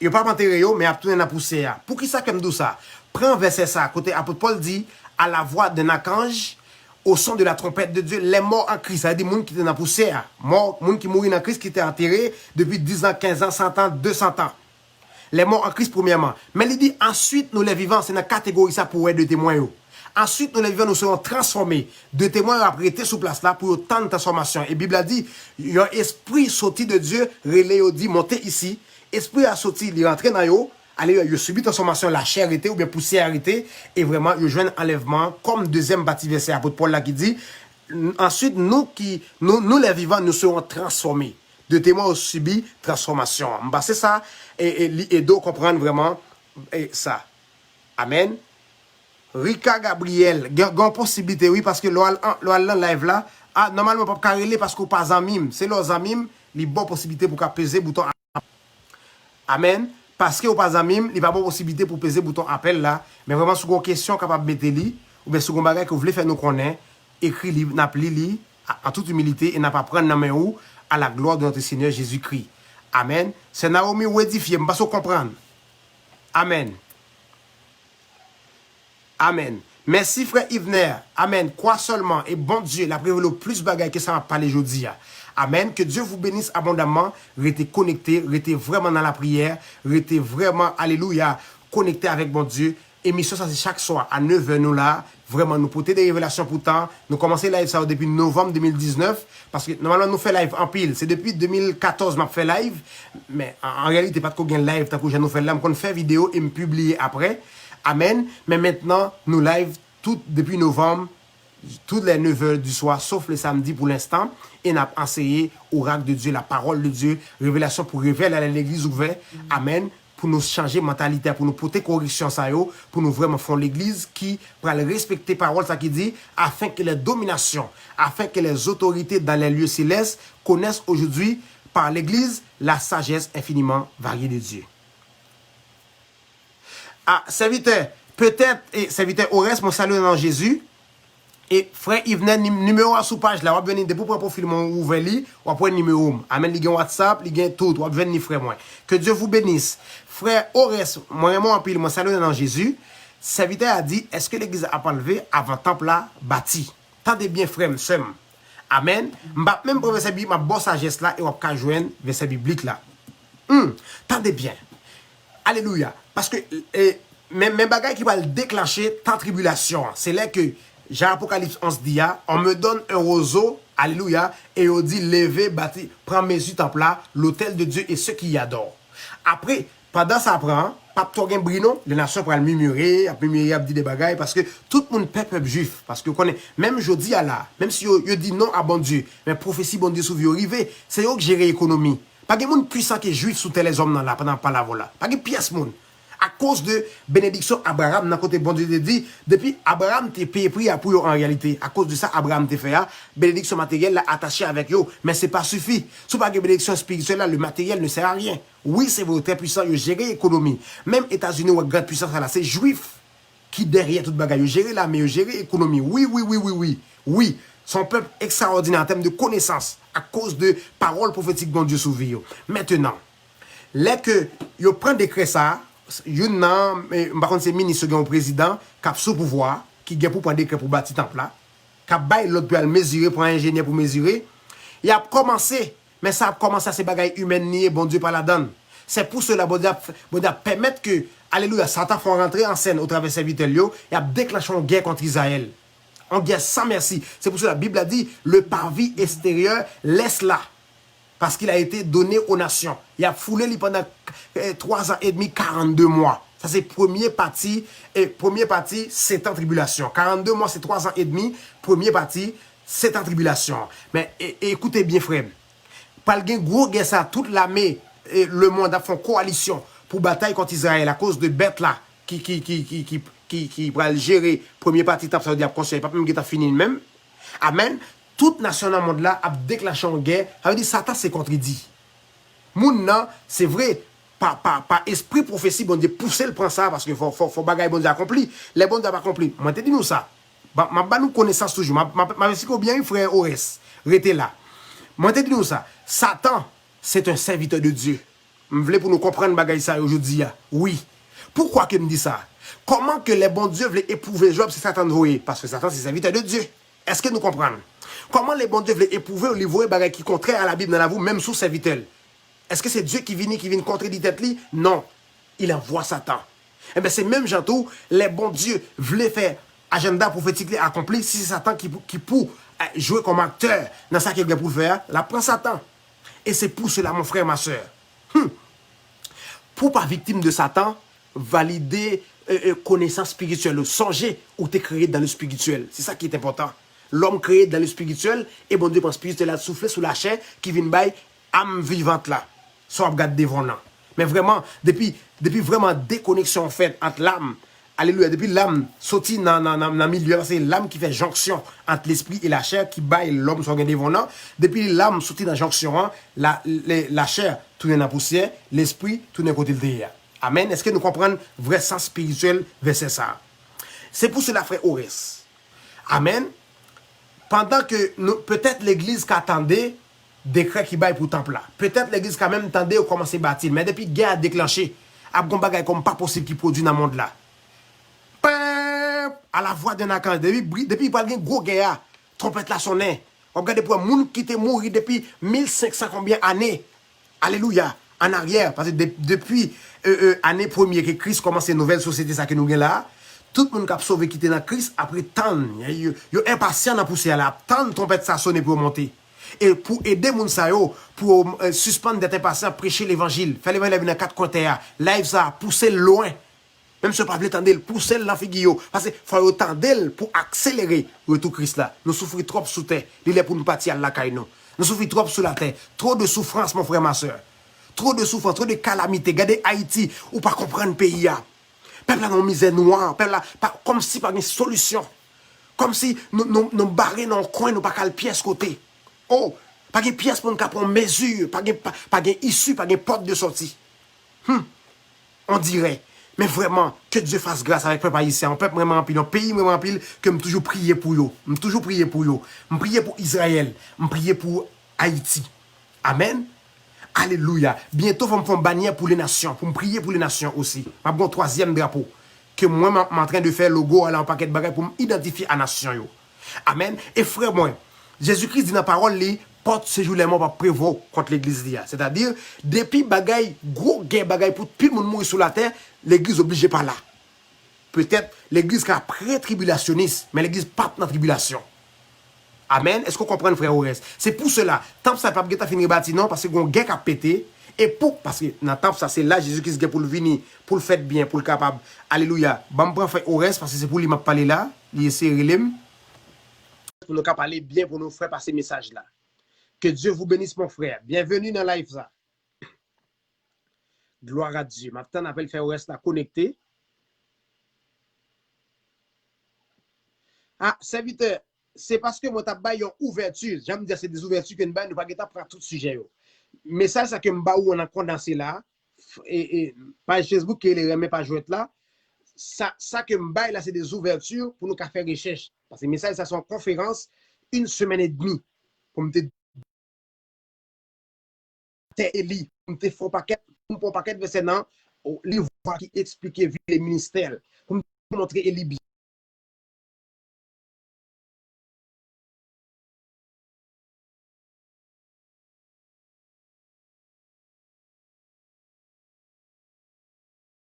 yo pas enterré yo, mais a tourné dans la poussière. Pour qui ça comme d'où ça? Prends verset ça, côté apôtre Paul dit, à la voix d'un archange, au son de la trompette de Dieu, les morts en Christ, ça veut dire les gens qui étaient dans la poussière, morts, les gens qui mourent en Christ, qui étaient enterrés depuis 10 ans, 15 ans, 100 ans, 200 ans. Les morts en Christ premièrement. Mais il dit, ensuite, nous les vivants, c'est dans la catégorie ça pour être de témoins. Ensuite, nous les vivants, nous serons transformés. De témoins après été sous place là pour autant de transformation. Et la Bible a dit, il y a un esprit sorti de Dieu, relais dit, montez ici. Esprit a sorti, il est rentré dans eux. Allez, il a subi transformation, la chair était ou bien poussière était. Et vraiment, il y a un enlèvement, comme deuxième bâti verset apôtre Paul là qui dit, ensuite, nous les vivants, nous serons transformés. De témoins ont subi transformation. Bah, c'est ça. Et d'où comprendre vraiment ça. Amen. Rika Gabriel, il y a une possibilité, oui, parce que l'on live là, normalement, pas carréler parce qu'on pas en mime. C'est leurs amis, il y a une bonne possibilité pour peser bouton. Amen. Parce que vous pas en mime, il n'y a pas de possibilité pour peser bouton appel là. Mais vraiment, si vous avez une question capable de mettre li, ou bien si vous avez un bagage que vous voulez faire nous connaître, écrit, n'appelez en toute humilité et n'a pas prendre la main ou à la gloire de notre Seigneur Jésus-Christ. Amen. C'est Naomi ou édifié, je ne comprendre. Amen. Amen. Merci frère Yvner. Amen. Quoi seulement et bon Dieu, la prévu le plus bagaille que ça m'a parlé aujourd'hui. Amen. Que Dieu vous bénisse abondamment. Restez connectés, restez vraiment dans la prière, restez vraiment, alléluia, connectés avec bon Dieu. Émission ça c'est chaque soir à 9h nous là. Vraiment nous porter des révélations pourtant. Nous commençons live ça depuis novembre 2019 parce que normalement nous fait live en pile. C'est depuis 2014 m'a fait live mais en réalité pas de qu'on live tant que je nous fait là, on fait vidéo et me publier après. Amen. Mais maintenant nous live tout depuis novembre toutes les 9h du soir sauf le samedi pour l'instant et n'a enseigné oracle de Dieu, la parole de Dieu, révélation pour révéler à l'église ouverte. Amen. Pour nous changer mentalité, pour nous porter correction ça yo, pour nous vraiment faire l'église qui pour respecter parole ça qui dit afin que les dominations, afin que les autorités dans les lieux célestes connaissent aujourd'hui par l'église la sagesse infiniment variée de Dieu. Ah, serviteur, peut-être et serviteur au reste mon salut dans Jésus. Et frère Yves, numéro à sous page là, on va venir de pour profil mon ouvert li, on va prendre numéro. Amen, li gen WhatsApp, li gen tout, on va venir frère moi. Que Dieu vous bénisse. Frère Ores, moi en pile, mon salut dans Jésus. Serviteur a dit, est-ce que l'église a pas levé avant temple là bâti? Tendez bien frère, m'sem. Amen. M'ba même pour verset biblique, ma bonne sagesse là et on va joindre verset biblique là. Tendez bien. Alléluia. Parce que mes bagages qui va le déclencher tant tribulation, c'est là que Jean Apocalypse 11 dit, on me donne un roseau, alléluia, et on dit, levez, bâti, prends mesure temple là, l'autel de Dieu et ceux qui y adorent. Après, pendant ça prend, pas tout gain brino, les nations pour le murmurer, à dire des bagailles, parce que tout le monde peuple juif, parce que connaît, même jeudi à là, même si yo dit non à bon Dieu, mais prophétie bon Dieu sous vous arrivé, c'est eux qui gèrent l'économie. Pas de monde puissant qui est juif sous les hommes dans là, pendant pas la voilà. Pas de pièce monde. À cause de bénédiction Abraham, dans côté bon Dieu te dit, depuis Abraham te payé prix pour eux en réalité. À cause de ça, Abraham te fait, bénédiction matérielle là attaché avec eux, mais c'est pas suffit. Si pas de bénédiction spirituelle là, le matériel ne sert à rien. Oui, c'est vrai, très puissant, ils gèrent l'économie. Même États-Unis ou grande puissance là, c'est juif. qui derrière toute bagaille, gérer l'armée, gérer l'économie. Oui, oui, oui, oui, oui. Oui, son peuple extraordinaire en termes de connaissances à cause de paroles prophétiques bon Dieu sauvé. Maintenant, là que yo prend décret ça, yon nan, par contre c'est ministre ou président qui a sous pouvoir, qui a pour prendre décret pour bâtir temple là, qui a bail l'autre pour mesurer, pour un ingénieur pour mesurer. Il a commencé, mais ça a commencé à ces bagailles humaines niées, bon Dieu pas la donne. C'est pour cela bon Dieu permettre que alléluia, Satan faut rentrer en scène au travers de serviteurs yo, et a déclenché une guerre contre Israël. En guerre sans merci. C'est pour cela la Bible a dit le parvis extérieur laisse là. Parce qu'il a été donné aux nations. Il a foulé pendant 3 ans et demi, 42 mois. Ça, c'est première partie, 7 ans de tribulation. 42 mois, c'est 3 ans et demi. Première partie, 7 ans de tribulation. Mais écoutez bien, frère. Par le gros guerre, ça, toute l'armée, le monde a fait une coalition pour bataille contre Israël à cause de bêtes là qui va gérer première partie, ça veut dire conseil, pas même qui a fini même. Amen. Toute nation dans le monde là a déclenché une guerre. Ça veut dire Satan s'est contredit. Moun nan, c'est vrai, par esprit prophétie, bon Dieu, pousser le prend ça parce que faut bagaille bon Dieu accompli. Les bon Dieu pas accompli. Moi, te dis nous ça. Ma nous connaissance toujours. Ma si bien frère Ores, restez là. Moi, te dis nous ça. Satan, c'est un serviteur de Dieu. Je voulais pour nous comprendre bagaille ça aujourd'hui. Oui. Pourquoi que me dit ça? Comment que les bons dieux veulent éprouver Job si Satan voyait? Parce que Satan, c'est serviteur de Dieu. Est-ce que nous comprenons? Comment les bons dieux veulent éprouver ou livrer bagaille qui contraire à la Bible dans la vous, même sous serviteur? Est-ce que c'est Dieu qui vient contredire tête li? Non. Il envoie Satan. Eh bien, c'est même jantou, les bons dieux voulaient faire agenda prophétique accompli. Si c'est Satan qui pour jouer comme acteur dans ça qu'il a pour faire, la prend Satan. Et c'est pour cela, mon frère, ma soeur. Pour pas victime de Satan, valider connaissance spirituelle, songer ou t'es créé dans le spirituel. C'est ça qui est important. L'homme créé dans le spirituel, et bon Dieu prend spirituel à souffler sous la chair qui vient bailler âme vivante là. Soit regarde devant là. Mais vraiment, depuis vraiment déconnexion faite entre l'âme, alléluia, depuis l'âme sorti dans le milieu, c'est l'âme qui fait jonction entre l'esprit et la chair qui baille l'homme soit devant là. Depuis l'âme sorti dans la jonction, la chair tourne dans la poussière, l'esprit tourne côté de derrière. Amen. Est-ce que nous comprenons vrai sens spirituel verset ça? C'est pour cela, frère Ores. Amen. Pendant que peut-être l'église qui attendait décret qui baille pour temple là. Peut-être l'église quand même attendait ou commencer à bâtir. Mais depuis guerre a déclenché, a bon bagay comme pas possible qui produit dans le monde là. À la voix d'un accord. Depuis pas de gros guerre, trompette là sonné. On regarde pour moun qui était mort depuis 1500 combien années. Alléluia. En arrière. Parce que depuis année première que Christ commence une nouvelle société ça que nous avons là. Tout le monde qui a sauvé qui était dans Christ après tant. Ils sont impatients dans la poussière là. Tant de trompette ça sonné pour monter. Et pour aider moun sa yo, pour suspendre d'être impatient, prêcher l'évangile, faire l'évangile dans 4 coins terre, live ça, pousser loin. Même si vous ne pouvez pas tendre, pousser dans figure. Parce qu'il faut tendre pour accélérer le retour Christ là. Nous souffrons trop sous terre. Il est pour nous partir à la caille. Nous souffrons trop sous la terre. Trop de souffrance, mon frère, ma soeur. Trop de souffrance, trop de calamité. Regardez Haïti, ou pas comprendre le pays. Peuple là, dans misère noire. Peuple là, comme si pas une solution. Comme si nous barrés dans le coin, nous pas qu'à le pièce côté. Oh, pas de pièce pour nous prendre mesure, pas de issue, pas de porte de sortie. On dirait. Mais vraiment, que Dieu fasse grâce avec le peuple haïtien. Un peuple vraiment pile, un pays vraiment pile, que je toujours prier pour eux. Je toujours prier pour eux. Je prier pour Israël. Je prier pour Haïti. Amen. Alléluia. Bientôt, je vais me faire bannière pour les nations. Pour me prier pour les nations aussi. Je vais 3e drapeau. Que moi, je suis en train de faire le logo à un paquet de bagages pour m'identifier à la nation. Amen. Et frère, moi, Jésus-Christ dit dans la parole, porte ce jour les morts pour prévoir contre l'église. C'est-à-dire, depuis bagay, gros guerre bagay pour tout le monde mourir sur la terre, l'église obligée par là. Peut-être l'église qui est pré-tribulationniste, mais l'église pas dans la tribulation. Amen. Est-ce qu'on comprend, frère Ores? C'est pour cela, tant que ça n'a pas fini bâti, non, parce que une guerre qui a pété, et parce que dans temps ça, c'est là Jésus-Christ qui pour le venir, pour le faire bien, pour le capable. Alléluia. Bon, prends frère Ores, parce que c'est pour lui m'a parlé là, il est sérieux. Pour nous parler bien, pour nous faire passer ce message là. Que Dieu vous bénisse, mon frère. Bienvenue dans live ça. Gloire à Dieu. Maintenant, on appelle frère Ores là connecté. Ah, serviteur, c'est parce que moi, j'ai une ouverture. J'aime dire c'est des ouvertures que nous ne pouvons pas prendre tout sujet. Mais ça, c'est que nous on a condensé là. Et page Facebook, qui est les remets pas jouer là. ça que m'baille là, c'est des ouvertures pour nous faire recherche. Parce que message, ça sont conférence, 1 semaine et demie. Pour me Eli, pour me faire un paquet de versets dans le livre qui explique les ministères. Pour me montrer Eli bien.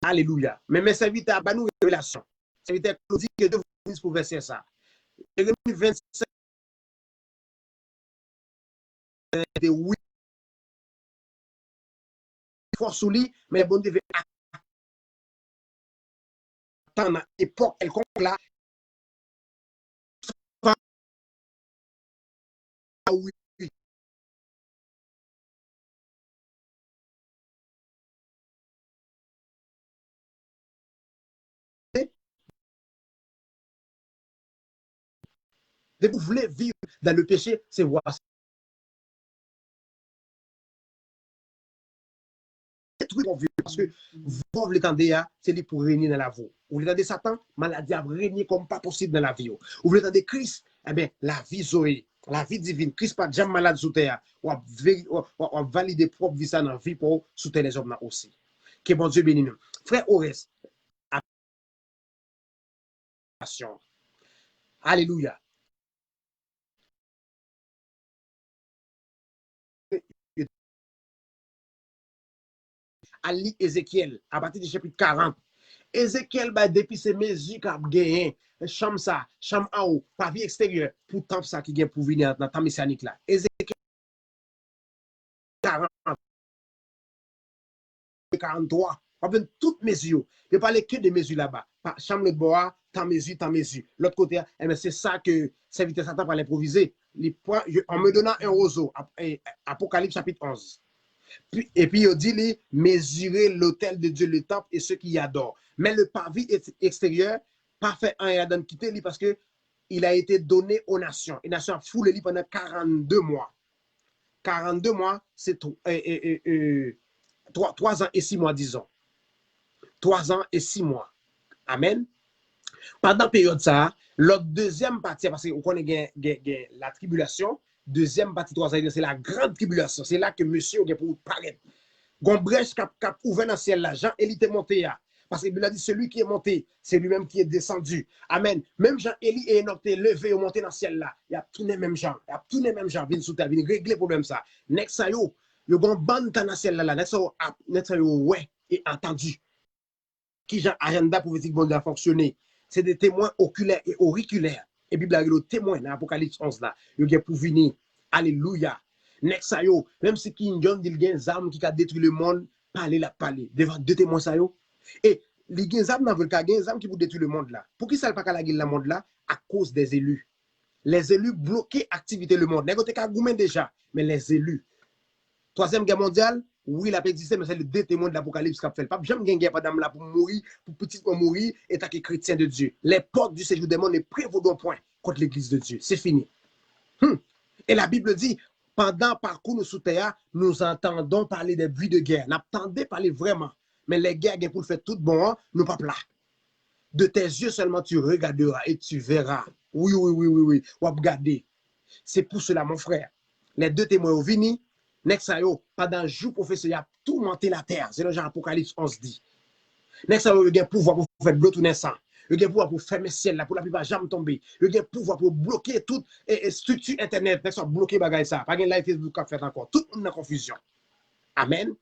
Alléluia. Mais mes serviteurs, bah nous révélation. Serviteurs, nous dit que Dieu vous pour verser ça. Jérémie 25, oui, force sous lui, mais bon Dieu veut attendre l'époque, elle compte là. Oui, de vous voulez vivre dans le péché, c'est voir ça. Parce que vous l'étendez, c'est pour régner dans la vie. Vous l'étendez Satan, maladie a régné comme pas possible dans la vie. Vous l'étendez Christ, eh bien, la vie Zoé, la vie divine. Christ pas jamais malade sous terre. On va valider propre vie ça dans la vie pour soutenir les hommes aussi. Que bon Dieu bénisse nous. Frère Ores, alléluia. Ali Ézéchiel, à partir du chapitre 40. Ézéchiel, bah, depuis ses mesures qu'a gagné, chambre ça, chambre en haut, pavillon extérieur, pour temps ça qui vient pour venir dans le temps messianique là. Ézéchiel 40, 43, on a toutes mesures. Je ne parle que de mesures là-bas. Chambre de bois, tant mesure, tant mesure. L'autre côté, c'est ça que serviteur Satan va l'improviser. En me donnant un roseau, Apocalypse chapitre 11. Et puis, il dit, mesurer l'autel de Dieu, le temple et ceux qui y adorent. Mais le parvis extérieur, pas fait un et Adam quitter lui parce que il a été donné aux nations. Les nations ont foulé lui pendant 42 mois. 42 mois, c'est 3 ans et 6 mois, disons. 3 ans et 6 mois. Amen. Pendant la période ça, l'autre deuxième partie, parce qu'on connaît la tribulation, deuxième partie 3 ans, c'est la grande tribulation. C'est là que monsieur est pour paraître. Gombrèche qui a ouvert dans le ciel là, Jean Élie est monté là. Parce qu'il a dit celui qui est monté, c'est lui-même qui est descendu. Amen. Même Jean Élie et Enoch est levé et monté dans le ciel là. Il y a tous les mêmes gens. Il y a tous les mêmes gens. Viennent sous terre, viennent régler le problème ça. Next ça yo, yo gon bande dans le ciel là. Next ça yo ouais et entendu. Qui Jean agenda prophétique bon a fonctionné. C'est des témoins oculaires et auriculaires. Et Bible a le témoin dans Apocalypse 11 là. Yo gen pour venir. Alléluia. Next ça yo, même si King John dit qu'il y a des armes qui a détruit le monde, parler devant deux témoins ça yo. Et les gens dans le armes qui pour détruire le monde là. Pour qui ça pas la guerre le monde là à cause des élus. Les élus bloquaient l'activité le monde. Négoté ka goumen déjà, mais les élus. Troisième guerre mondiale, oui, il a pas existé, mais c'est le deux témoins de l'Apocalypse qui a fait. Pas jamais guerre pas là pour mourir, pour petit pour mourir et tant que chrétien de Dieu. Les portes du séjour des mondes ne prévaudront point contre l'église de Dieu. C'est fini. Et la Bible dit pendant parcours nous sous terre, nous entendons parler des bruits de guerre. Nous attendons parler vraiment. Mais les guerres pour le faire tout bon, nous pas là. De tes yeux seulement tu regarderas et tu verras. Oui. Ou regarder. C'est pour cela, mon frère. Les deux témoins ont venu. Next pendant le jour professeur, il a tout monté la terre. C'est le genre Apocalypse 11 dit. Next il a pouvoir pour faire bloquer tout naissant. Il a pouvoir pour fermer le ciel là, pour la plupart jamais tomber. Il a pouvoir pour bloquer toute structure internet. Next bloquer bagay ça. Pas de live Facebook qui fait encore. Tout le monde en confusion. Amen.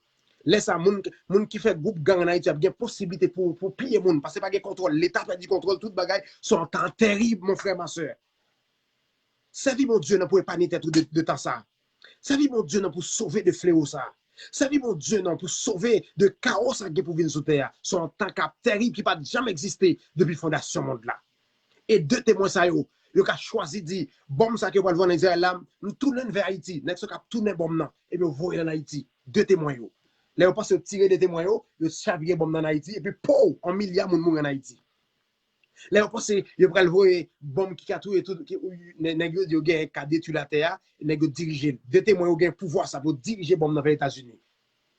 Laisse à moun qui fait groupe gang en Haïti, il y a possibilité pour piller moun parce que pas de contrôle. L'État fait du contrôle, tout bagay sont en temps terrible, mon frère, ma soeur. Servi mon Dieu, ne pouvait pas ni tête de temps ça. Servi mon Dieu, non pour sauver de fléaux ça. Servi mon Dieu, non pour sauver de chaos ça qui pour venir sur terre. Sont en temps terrible qui n'a jamais existé depuis la fondation du monde là. Et deux témoins ça yo. Yo ka choisi dit bombe ça que va le voir en Israël là, nous tourner vers Haïti, nek so ka tourner bombe nan et puis voyer en Haïti. Deux témoins yo. Là on passe tirer des témoins yo, yo chavire bombe en Haïti et puis po en milliards moun moun en Haïti. Là on passe yo pral voyer bombe qui ka tout et tout nèg yo gen ka détruire la terre, nèg yo diriger. Deux témoins yo gen pouvoir ça pour diriger bombe dans les États-Unis.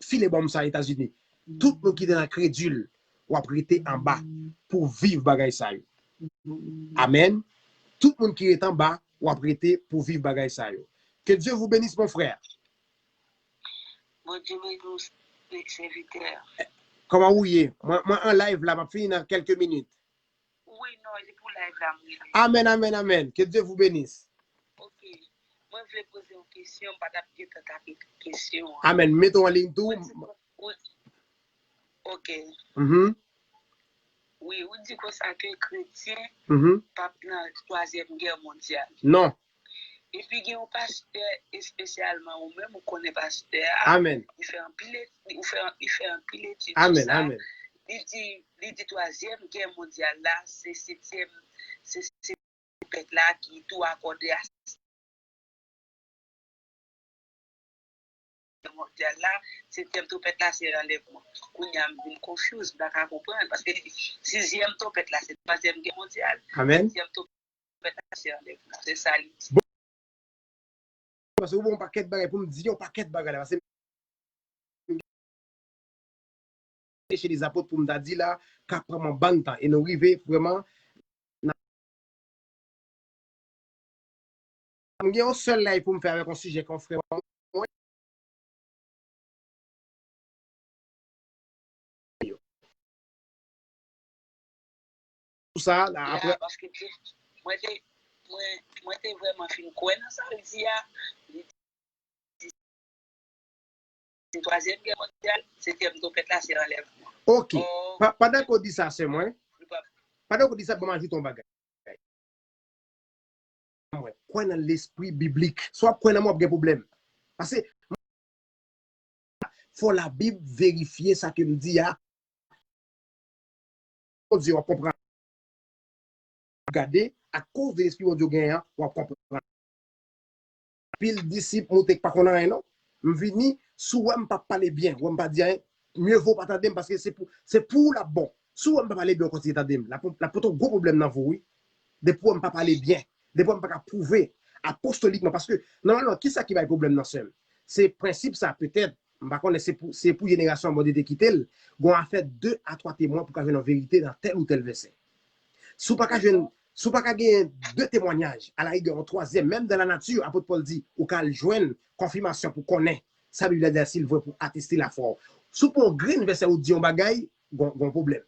Filer bombe ça aux États-Unis. Tout le monde qui est dans la crédule ou prêter en bas pour vivre bagay sa yo. Amen. Tout le monde qui est en bas ou prêter pour vivre bagay sa yo. Que Dieu vous bénisse, mon frère. Bon Dieu bénisse les serviteurs. Comment vous y est? Moi en live là, je finis dans quelques minutes. Oui, non, c'est pour live là. Amen, amen, amen. Que Dieu vous bénisse. Ok. Moi, je vais poser une question, pas d'appliquer ta question. Amen. Mettons en ligne tout. Oui. Ok. Oui, on dit que ça que chrétien, pas dans la Troisième Guerre mondiale. Non. Et puis, il y a un pasteur, spécialement, ou même, on connaît pasteur. Amen. Il fait un pile étude. Amen, amen. Il dit Troisième Guerre mondiale, là, c'est septième là qui tout accordé à mondial là, septième topette là, c'est l'enlèvement. On y a une confuse, pas qu'à comprendre, parce que sixième topette là, c'est la Troisième Guerre mondiale. Amen. Septième topette là, c'est l'enlèvement. C'est ça. Bon. Parce que vous avez un paquet de bagages pour me dire, un paquet de bagages là. Chez les apôtres pour me dire là, qu'après mon ban temps, et nous arrivons vraiment. Il y a un seul live pour me faire avec un sujet qu'on ferait. Tout ça, là, après. Parce que moi, j'étais vraiment fin quoi dans ça, il dit, c'est Troisième Guerre mondiale, septième topette là, c'est l'enlèvement. Ok. Pendant qu'on dit ça, c'est moi. Pendant qu'on dit ça, bon, m'ajoute ton bagage. Quoi dans l'esprit biblique? Soit quoi dans moi, il y a problème. Parce que, faut la Bible vérifier ça que me dit, on dit, on comprend. Regardez, à cause de l'esprit de Dieu gagnant, on comprend. Puis le disciple, on ne pas qu'on a non. Je viens, soit je ne pas parler bien, ou je ne pas dire, mieux vaut pas t'attendre parce que c'est pour la bonne. Soit je ne pas parler bien, on continue t'attendre. La pour ton gros problème dans vous, oui. Des fois, je ne pas parler bien. Des fois, je ne pas prouver apostoliquement. Parce que, normalement, qui ça qui va le problème dans ce? C'est le principe, ça, peut-être, c'est pour génération de quitter, on a fait 2 à 3 témoins pour qu'il y ait une vérité dans tel ou tel verset. Si pas gagner 2 témoignages, à la rigueur, un troisième, même dans la nature, apôtre Paul dit, ou qu'elle joigne confirmation pour connaître, ça lui dire s'il veut pour attester la foi. Si pour un grain verset ou dit un bagaille, bon problème.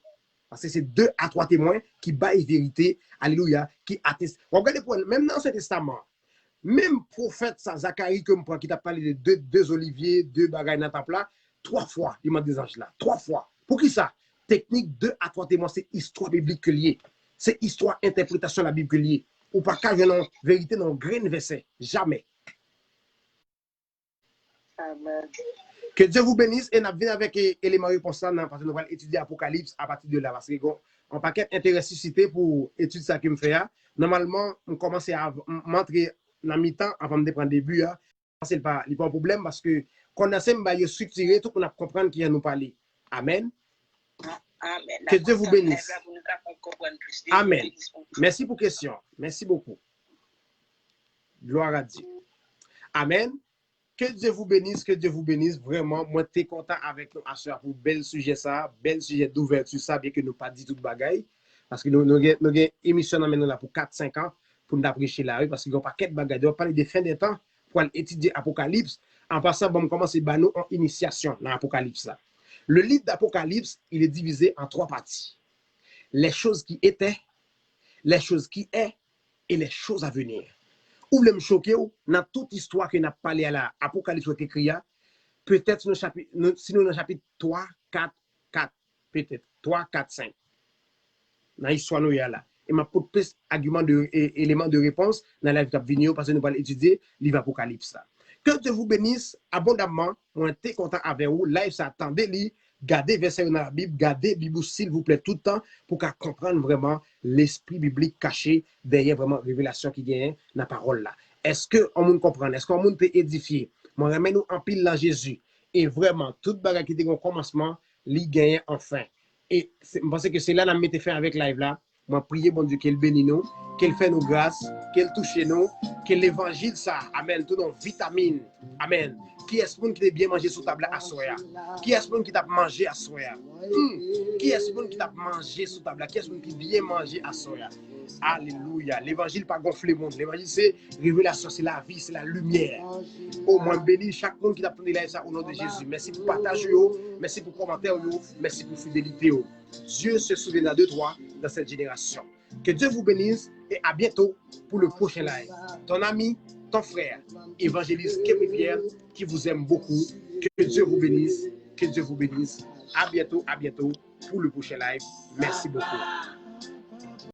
Parce que c'est 2 à 3 témoins qui baillent vérité, alléluia, qui attestent. Regardez, même dans ce testament, même prophète Zacharie, qui t'a parlé de 2 oliviers, 2 bagailles dans le temple là, 3 fois, il m'a des anges là, 3 fois. Pour qui ça? Technique 2 à 3 témoins, c'est histoire biblique que lié. C'est histoire, interprétation de la Bible que lié. Ou pas qu'à une vérité dans le grain verset. Jamais. Amen. Que Dieu vous bénisse et nous venons avec éléments réponse parce que nous allons étudier Apocalypse à partir de là. Parce que un paquet intéressant suscité pour étudier ça que me fait. Normalement, on commence à m'entrer dans mi-temps avant de prendre début. Ce n'est pas un problème parce que quand on a structuré, tout on a comprendre qui a nous parler. Amen. Amen. Que Dieu vous bénisse. Amen. Merci pour la question. Merci beaucoup. Gloire à Dieu. Amen. Que Dieu vous bénisse, que Dieu vous bénisse. Vraiment, moi, je suis content avec nous pour bel sujet ça, bel sujet d'ouverture ça, bien que nous pas dit tout de bagaille. Parce que nous avons une émission là pour 4-5 ans pour nous apprécier la rue, parce qu'il n'y a pas de bagaille. On va parler des fins des temps pour étudier Apocalypse. En passant, bon, on commence à nous en initiation dans l'Apocalypse là. Le livre d'Apocalypse, il est divisé en 3 parties. Les choses qui étaient, les choses qui est et les choses à venir. Ou voulez me choquer dans toute histoire que nous avons parlé à l'Apocalypse qui est écrit, peut-être si nous dans le chapitre 3, 4, peut-être 3, 4, 5. Dans l'histoire nous là. Et m'a pour plus arguments éléments de réponse dans la vidéo parce que nous allons étudier le livre Apocalypse. Que Dieu vous bénisse abondamment. Moi, je suis content avec vous. Live, ça attendez, gardez verset dans la Bible, gardez la Bible, s'il vous plaît, tout le temps, pour qu'on comprenne vraiment l'esprit biblique caché derrière vraiment la révélation qui gagne dans la parole là. Est-ce qu'on peut comprendre? Est-ce qu'on peut édifier? Moi, ramène-nous en pile dans Jésus. Et vraiment, toute bagarre qui était au commencement, il gagne enfin. Et je pense que c'est là que nous mettons fin avec live là. Moi, priez, bon Dieu, qu'il bénisse nous, qu'elle fait nos grâces, qu'elle touche nous, que l'évangile ça, amen, tout dans vitamine, amen. Qui est-ce qui t'a bien mangé sous table à soya? Qui est-ce qui t'a mangé à soya? Qui est-ce qui t'a mangé sous table? Qui est-ce qui bien mangé à soya? Alléluia. L'évangile pas gonfler le monde. L'évangile c'est révélation, c'est la vie, c'est la lumière. Au moins béni chaque monde qui t'a entendu là ça au nom de Jésus. Merci pour partager, merci pour commentaire, merci pour fidélité. Dieu se souviendra de toi dans cette génération. Que Dieu vous bénisse et à bientôt pour le prochain live. Ton ami, ton frère, évangéliste Kevin Pierre, qui vous aime beaucoup. Que Dieu vous bénisse. Que Dieu vous bénisse. À bientôt pour le prochain live. Merci beaucoup.